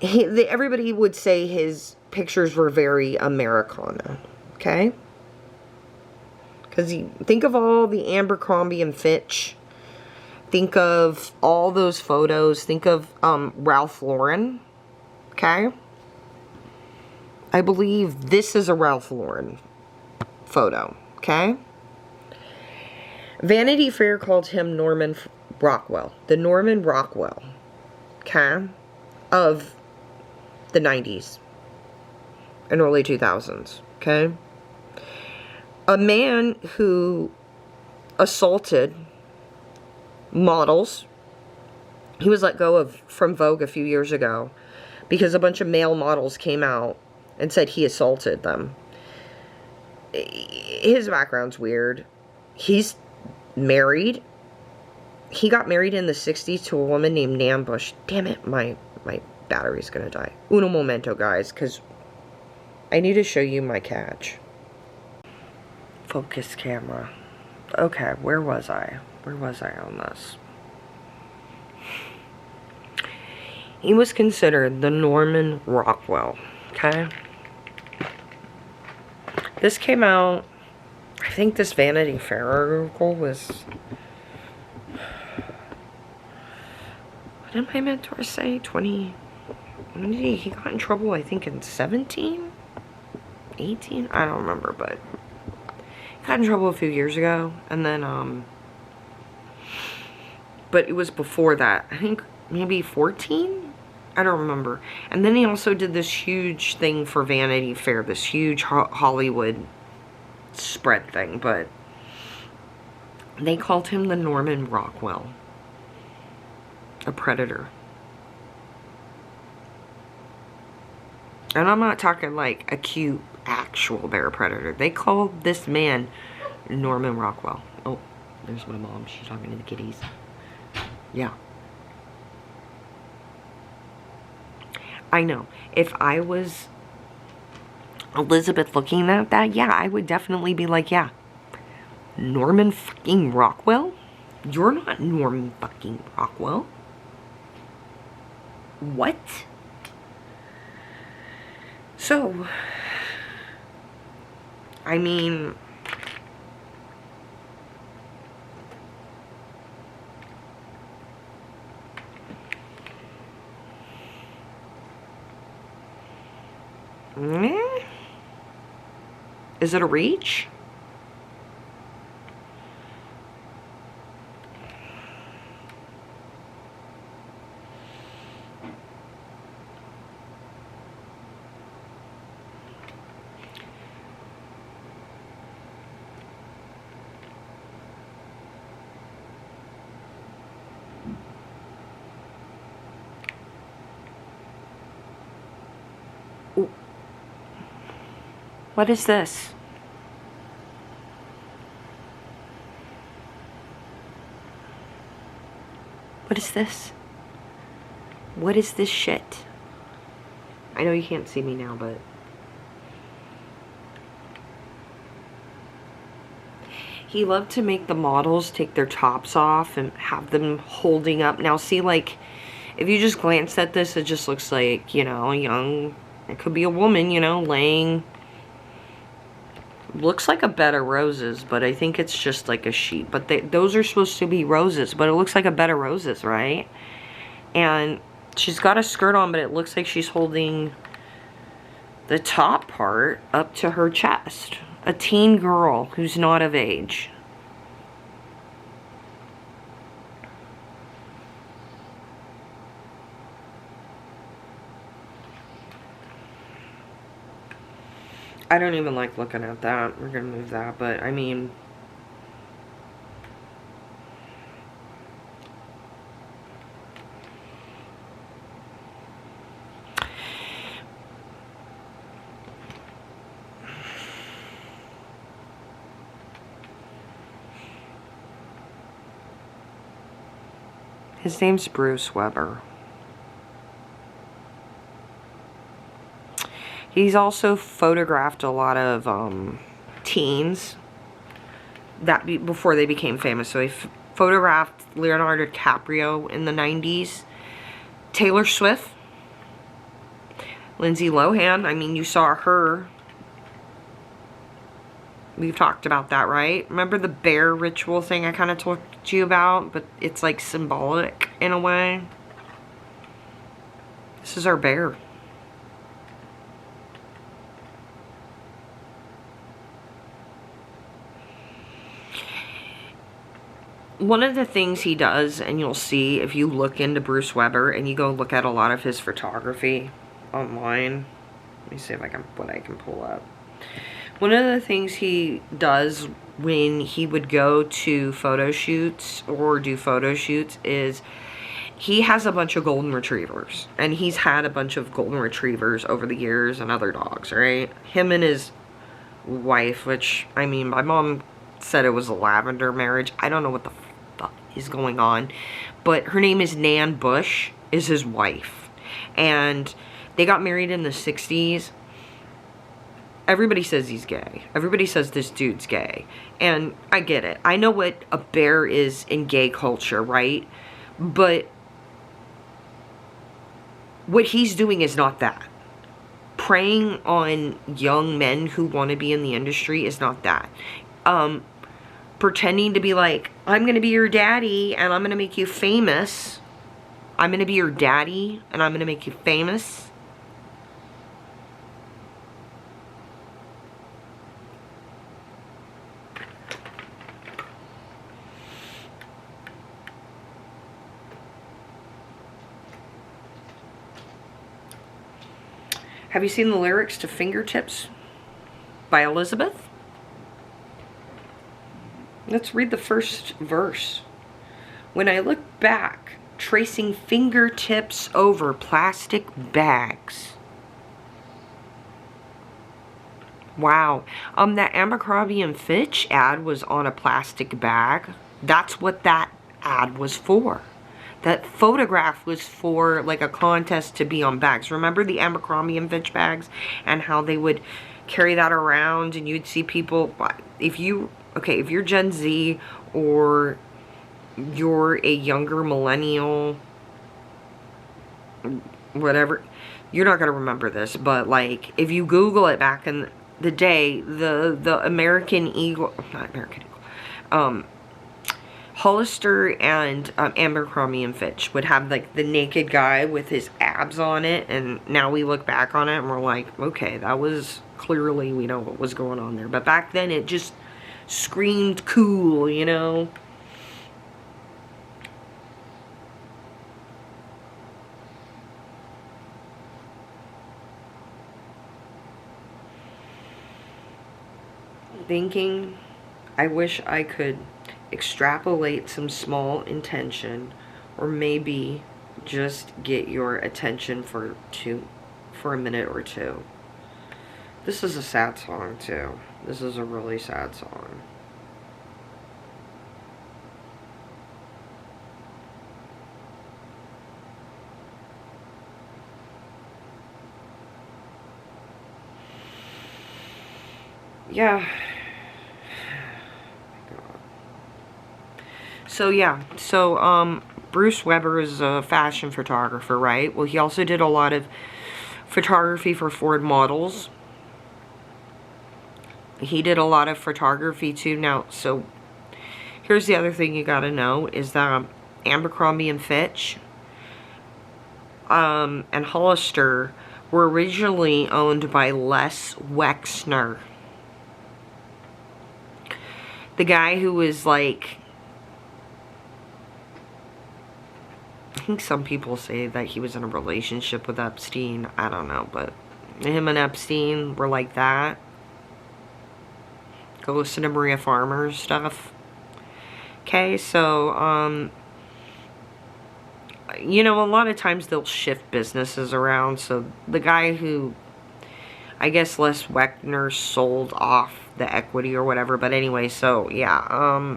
everybody would say his pictures were very Americana, okay? Because think of all the Abercrombie and Fitch. Think of all those photos. Think of Ralph Lauren, okay? I believe this is a Ralph Lauren photo, okay? Vanity Fair called him Norman Rockwell. The Norman Rockwell, okay, of the 90s and early 2000s, okay? A man who assaulted models. He was let go from Vogue a few years ago because a bunch of male models came out and said he assaulted them. His background's weird. He's married. He got married in the 60s to a woman named Nan Bush. Damn it, my battery's gonna die. Uno momento, guys, because I need to show you my catch. Focus camera. Okay, where was I? Where was I on this? He was considered the Norman Rockwell, okay? This came out, I think this Vanity Fair article was, what did my mentor say? 20, when did he got in trouble, I think in 17? 18? I don't remember, but he got in trouble a few years ago, and then, but it was before that, I think maybe 14? I don't remember. And then he also did this huge thing for Vanity Fair, this huge Hollywood spread thing, but they called him the Norman Rockwell, a predator. And I'm not talking like a cute actual bear predator. They called this man Norman Rockwell. Oh, there's my mom. She's talking to the kitties. Yeah. I know. If I was Elizabeth looking at that, yeah, I would definitely be like, yeah, Norman fucking Rockwell? You're not Norman fucking Rockwell. What? So, I mean, is it a reach? What is this? What is this? What is this shit? I know you can't see me now, but he loved to make the models take their tops off and have them holding up. Now see, like, if you just glance at this, it just looks like, you know, a young, it could be a woman, you know, laying. Looks like a bed of roses, but I think it's just like a sheet. But those are supposed to be roses, but it looks like a bed of roses, right? And she's got a skirt on, but it looks like she's holding the top part up to her chest. A teen girl who's not of age. I don't even like looking at that. We're gonna move that, but I mean, his name's Bruce Weber. He's also photographed a lot of teens before they became famous. So he photographed Leonardo DiCaprio in the 90s, Taylor Swift, Lindsay Lohan. I mean, you saw her. We've talked about that, right? Remember the bear ritual thing I kind of talked to you about? But it's like symbolic in a way. This is our bear. One of the things he does, and you'll see if you look into Bruce Weber and you go look at a lot of his photography online. Let me see if I can, what I can pull up. One of the things he does when he would go to photo shoots or do photo shoots is he has a bunch of golden retrievers. And he's had a bunch of golden retrievers over the years and other dogs, right? Him and his wife, which, I mean, my mom said it was a lavender marriage. I don't know what the fuck is going on. But her name is Nan Bush, is his wife. And they got married in the 60s. Everybody says he's gay. Everybody says this dude's gay. And I get it. I know what a bear is in gay culture, right? But what he's doing is not that. Preying on young men who want to be in the industry is not that. Pretending to be like, I'm going to be your daddy and I'm going to make you famous. I'm going to be your daddy and I'm going to make you famous. Have you seen the lyrics to Fingertips by Elizabeth? Let's read the first verse. When I look back, tracing fingertips over plastic bags. Wow. That Abercrombie and Fitch ad was on a plastic bag. That's what that ad was for. That photograph was for like a contest to be on bags. Remember the Abercrombie and Fitch bags and how they would carry that around and you'd see people, if you're Gen Z or you're a younger millennial, whatever, you're not going to remember this, but like if you Google it back in the day, the American Eagle, not American Eagle, Hollister and Abercrombie and Fitch would have like the naked guy with his abs on it, and now we look back on it and we're like, okay, that was clearly, we know what was going on there. But back then it just screamed cool, you know? Thinking, I wish I could extrapolate some small intention, or maybe just get your attention for a minute or two. This is a sad song too. This is a really sad song. Yeah. So yeah, Bruce Weber is a fashion photographer, right? Well, he also did a lot of photography for Ford models. He did a lot of photography too. Now, so here's the other thing you gotta know is that Abercrombie and Fitch and Hollister were originally owned by Les Wexner. The guy who was like, I think some people say that he was in a relationship with Epstein. I don't know, but him and Epstein were like that. Go listen to Maria Farmer's stuff. Okay, so, you know, a lot of times they'll shift businesses around. So the guy who, I guess Les Wexner sold off the equity or whatever. But anyway, so yeah,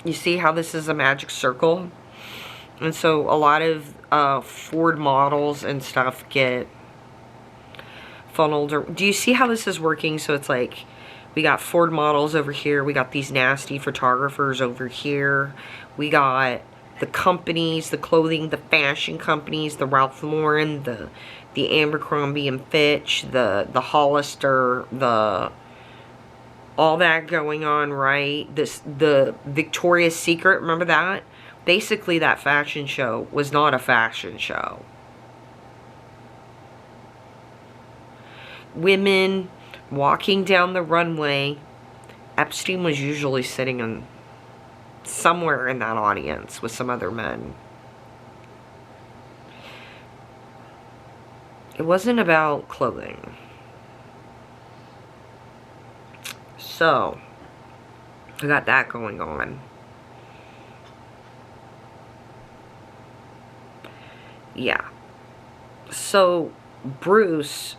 you see how this is a magic circle? And so a lot of Ford models and stuff get funneled. Do you see how this is working? So it's like, we got Ford models over here. We got these nasty photographers over here. We got the companies, the clothing, the fashion companies, the Ralph Lauren, the Abercrombie and Fitch, the Hollister, all that going on, right? The Victoria's Secret, remember that? Basically, that fashion show was not a fashion show. Women walking down the runway. Epstein was usually sitting in somewhere in that audience with some other men. It wasn't about clothing. So, I got that going on. Yeah. So, Bruce,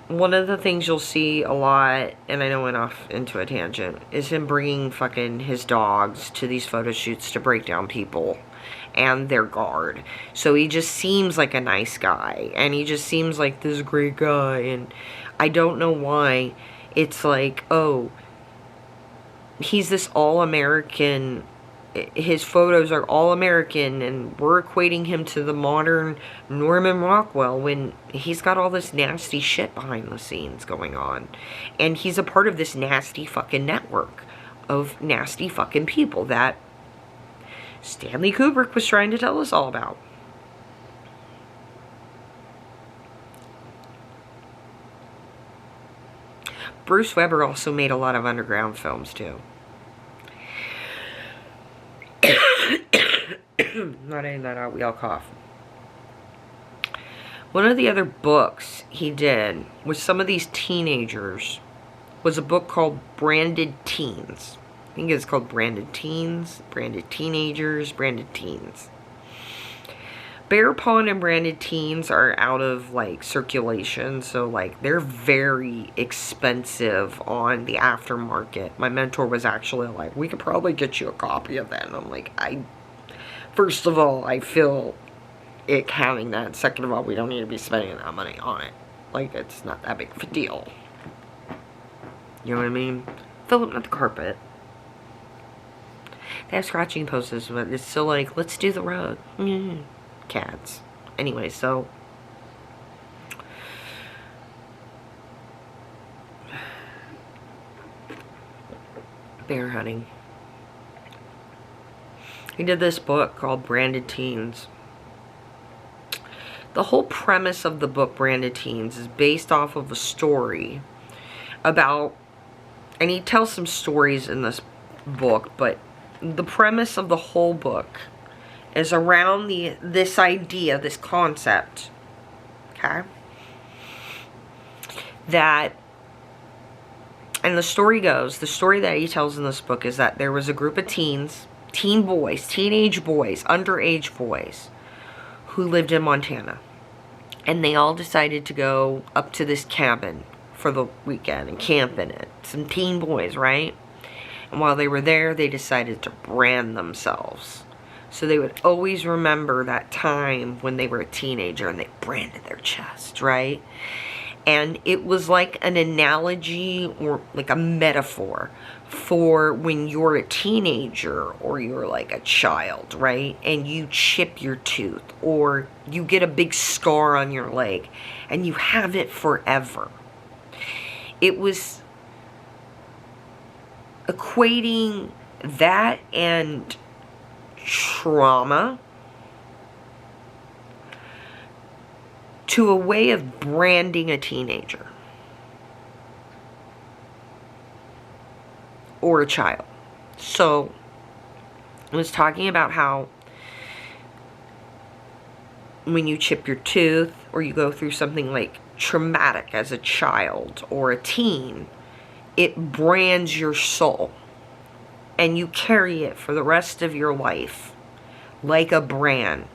one of the things you'll see a lot, and I know I went off into a tangent, is him bringing fucking his dogs to these photo shoots to break down people and their guard. So he just seems like a nice guy, and he just seems like this great guy, and I don't know why it's like, oh, he's this all-American, his photos are all-American, and we're equating him to the modern Norman Rockwell when he's got all this nasty shit behind the scenes going on. And he's a part of this nasty fucking network of nasty fucking people that Stanley Kubrick was trying to tell us all about. Bruce Weber also made a lot of underground films too. Not getting that out, we all cough. One of the other books he did with some of these teenagers was a book called Branded Teens. I think it's called Branded Teens, Branded Teenagers, Branded Teens. Bear Pond and Branded Teens are out of, like, circulation, so, like, they're very expensive on the aftermarket. My mentor was actually like, we could probably get you a copy of that, and I'm like, first of all, I feel it having that. Second of all, we don't need to be spending that money on it. Like, it's not that big of a deal. You know what I mean? Fill up not the carpet. They have scratching posts, but it's still like, let's do the rug. Cats. Anyway, so bear hunting. He did this book called Branded Teens. The whole premise of the book Branded Teens is based off of a story about, and he tells some stories in this book, but the premise of the whole book is around this idea, this concept, okay, that, and the story goes, the story that he tells in this book is that there was a group of teens, teen boys, teenage boys, underage boys, who lived in Montana, and they all decided to go up to this cabin for the weekend and camp in it. Some teen boys, right? And while they were there, they decided to brand themselves. So they would always remember that time when they were a teenager and they branded their chest, right? And it was like an analogy or like a metaphor for when you're a teenager or you're like a child, right? And you chip your tooth or you get a big scar on your leg and you have it forever. It was equating that and trauma to a way of branding a teenager or a child. So I was talking about how when you chip your tooth or you go through something like traumatic as a child or a teen, it brands your soul. And you carry it for the rest of your life like a brand.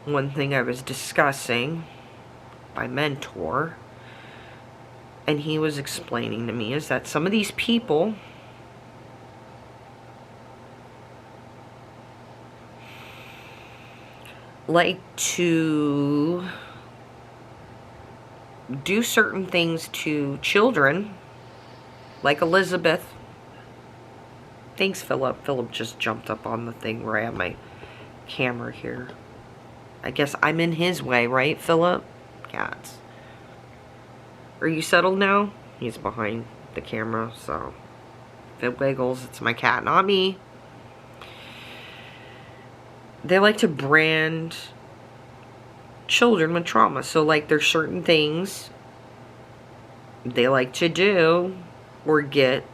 One thing I was discussing, my mentor, and he was explaining to me, is that some of these people like to do certain things to children, like Elizabeth. Thanks, Philip. Philip just jumped up on the thing where I have my camera here. I guess I'm in his way, right, Philip? Cats. Are you settled now? He's behind the camera, so if it wiggles, it's my cat, not me. They like to brand children with trauma. So, like, there's certain things they like to do or get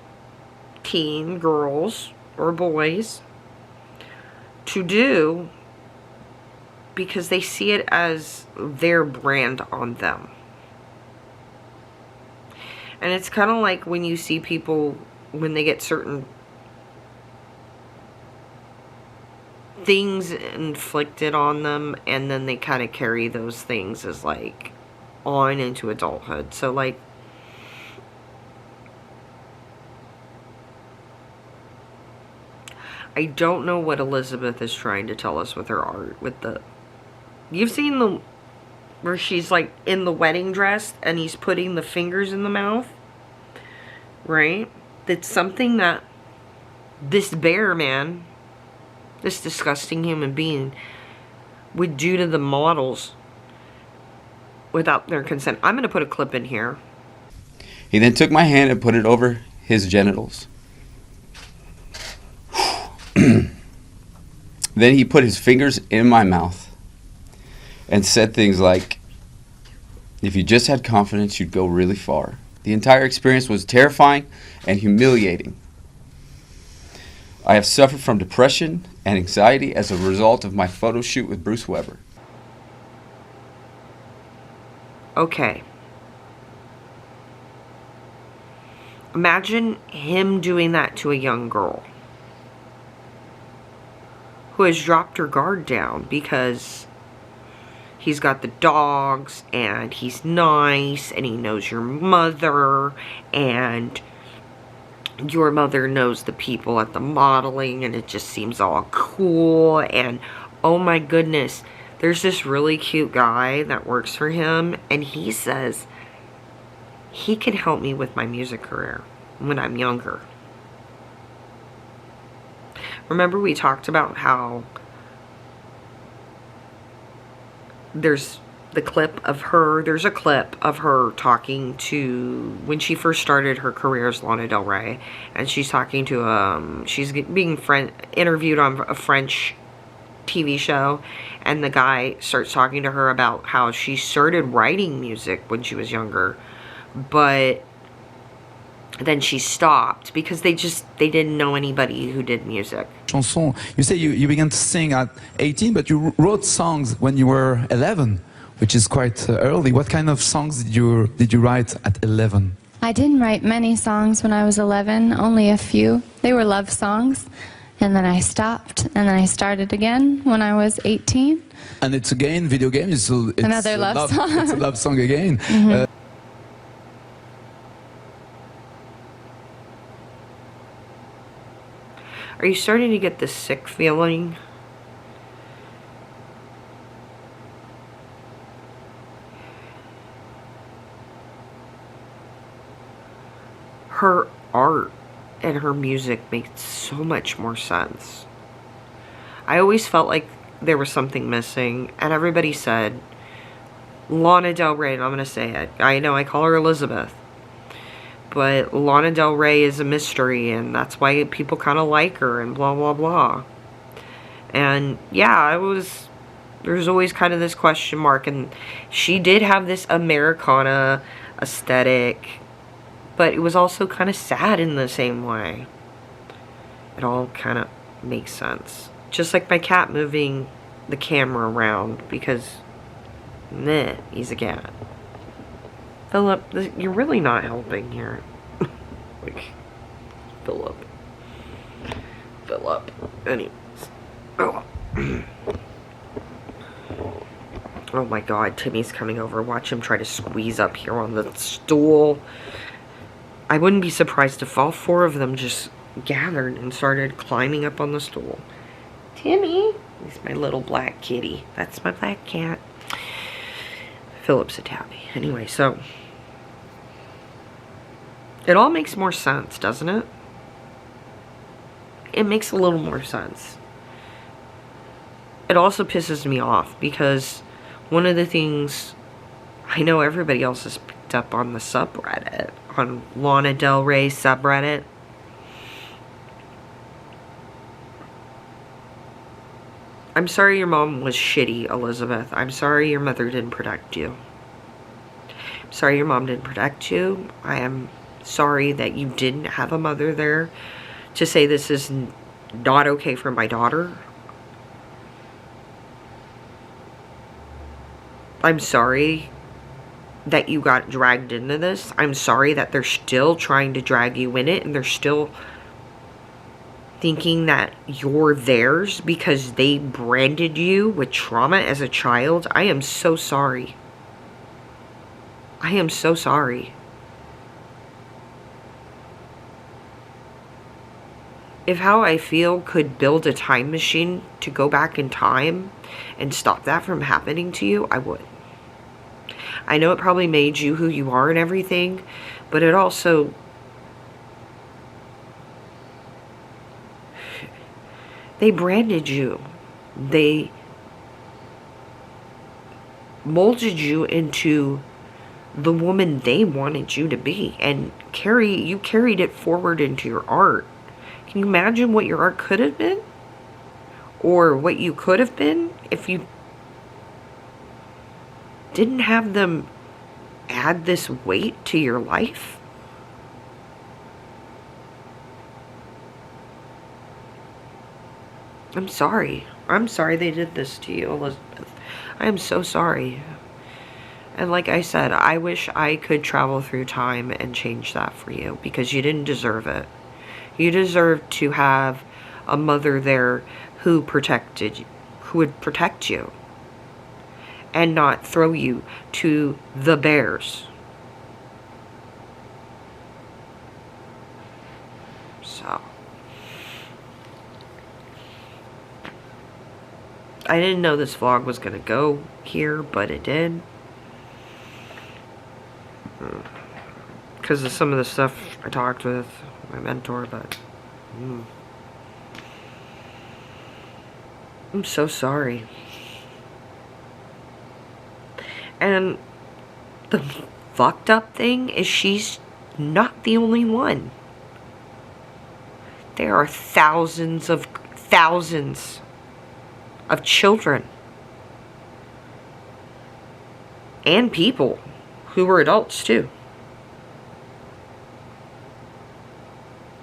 teen girls or boys to do because they see it as their brand on them. And it's kind of like when you see people, when they get certain things inflicted on them, and then they kind of carry those things as like on into adulthood. So like, I don't know what Elizabeth is trying to tell us with her art. With the, you've seen the, where she's like in the wedding dress and he's putting the fingers in the mouth, right? That's something that this bear man, this disgusting human being, would do to the models without their consent. I'm going to put a clip in here. He then took my hand and put it over his genitals. Then he put his fingers in my mouth and said things like, if you just had confidence, you'd go really far. The entire experience was terrifying and humiliating. I have suffered from depression and anxiety as a result of my photo shoot with Bruce Weber. Okay. Imagine him doing that to a young girl who has dropped her guard down because he's got the dogs and he's nice and he knows your mother and your mother knows the people at the modeling, and it just seems all cool. And oh my goodness, there's this really cute guy that works for him, and he says he can help me with my music career when I'm younger. Remember we talked about how there's the clip of her, there's a clip of her talking to, when she first started her career as Lana Del Rey, and she's talking to, she's being interviewed on a French TV show, and the guy starts talking to her about how she started writing music when she was younger, but then she stopped because they didn't know anybody who did music. Chanson. You say you began to sing at 18, but you wrote songs when you were 11, which is quite early. What kind of songs did you write at 11? I didn't write many songs when I was 11, only a few. They were love songs, and then I stopped, and then I started again when I was 18. And it's again, video game, it's another love song. It's a love song again. Mm-hmm. Are you starting to get this sick feeling? Her art and her music makes so much more sense. I always felt like there was something missing, and everybody said Lana Del Rey, and I'm going to say it. I know I call her Elizabeth, but Lana Del Rey is a mystery, and that's why people kind of like her, and blah, blah, blah. And yeah, there's always kind of this question mark, and she did have this Americana aesthetic, but it was also kind of sad in the same way. It all kind of makes sense. Just like my cat moving the camera around, because, meh, he's a cat. Philip, you're really not helping here. Like, Philip. Anyways. Oh. Oh my god, Timmy's coming over. Watch him try to squeeze up here on the stool. I wouldn't be surprised if all four of them just gathered and started climbing up on the stool. Timmy! He's my little black kitty. That's my black cat. Philip's a tabby. Anyway, so it all makes more sense, doesn't it? It makes a little more sense. It also pisses me off because one of the things I know everybody else has picked up on the subreddit, on Lana Del Rey subreddit, I'm sorry your mom was shitty, Elizabeth. I'm sorry your mother didn't protect you. I'm sorry your mom didn't protect you. I am sorry that you didn't have a mother there to say this is not okay for my daughter. I'm sorry that you got dragged into this. I'm sorry that they're still trying to drag you in it, and they're still thinking that you're theirs because they branded you with trauma as a child. I am so sorry. I am so sorry. If how I feel could build a time machine to go back in time and stop that from happening to you, I would. I know it probably made you who you are and everything, but it also... They branded you. They molded you into the woman they wanted you to be. And you carried it forward into your art. Can you imagine what your art could have been? Or what you could have been if you didn't have them add this weight to your life? I'm sorry. I'm sorry they did this to you, Elizabeth. I am so sorry. And like I said, I wish I could travel through time and change that for you, because you didn't deserve it. You deserve to have a mother there who protected you, who would protect you and not throw you to the bears. So I didn't know this vlog was gonna go here, but it did. Because of some of the stuff I talked with my mentor, but I'm so sorry. And the fucked up thing is she's not the only one. There are thousands of children and people who were adults too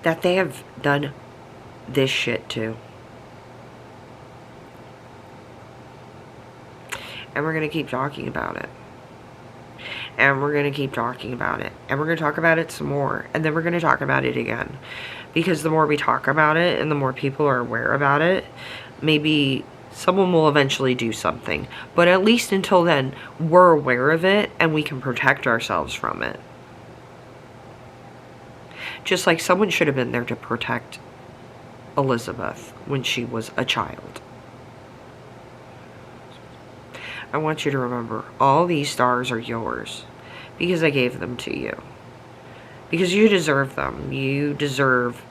that they have done this shit to. And we're going to keep talking about it. And we're going to keep talking about it. And we're going to talk about it some more. And then we're going to talk about it again. Because the more we talk about it and the more people are aware about it, maybe someone will eventually do something. But at least until then, we're aware of it and we can protect ourselves from it. Just like someone should have been there to protect Elizabeth when she was a child. I want you to remember, all these stars are yours because I gave them to you. Because you deserve them. You deserve...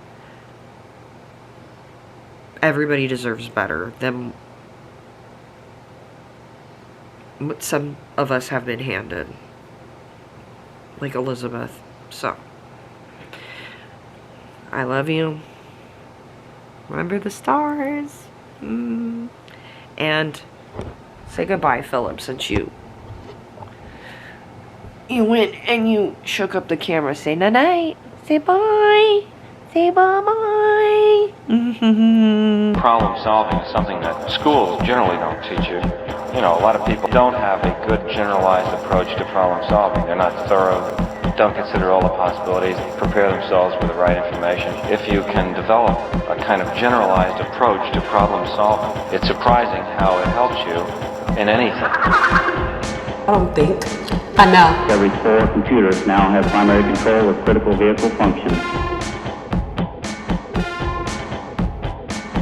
Everybody deserves better than what some of us have been handed. Like Elizabeth. So, I love you. Remember the stars. And say goodbye, Philip, since you went and you shook up the camera. Say night-night. Say bye. Say bye-bye. Problem solving is something that schools generally don't teach you. You know, a lot of people don't have a good generalized approach to problem solving. They're not thorough, don't consider all the possibilities, prepare themselves with the right information. If you can develop a kind of generalized approach to problem solving, it's surprising how it helps you in anything. I don't think. I know. Every 4 computers now have primary control of critical vehicle functions.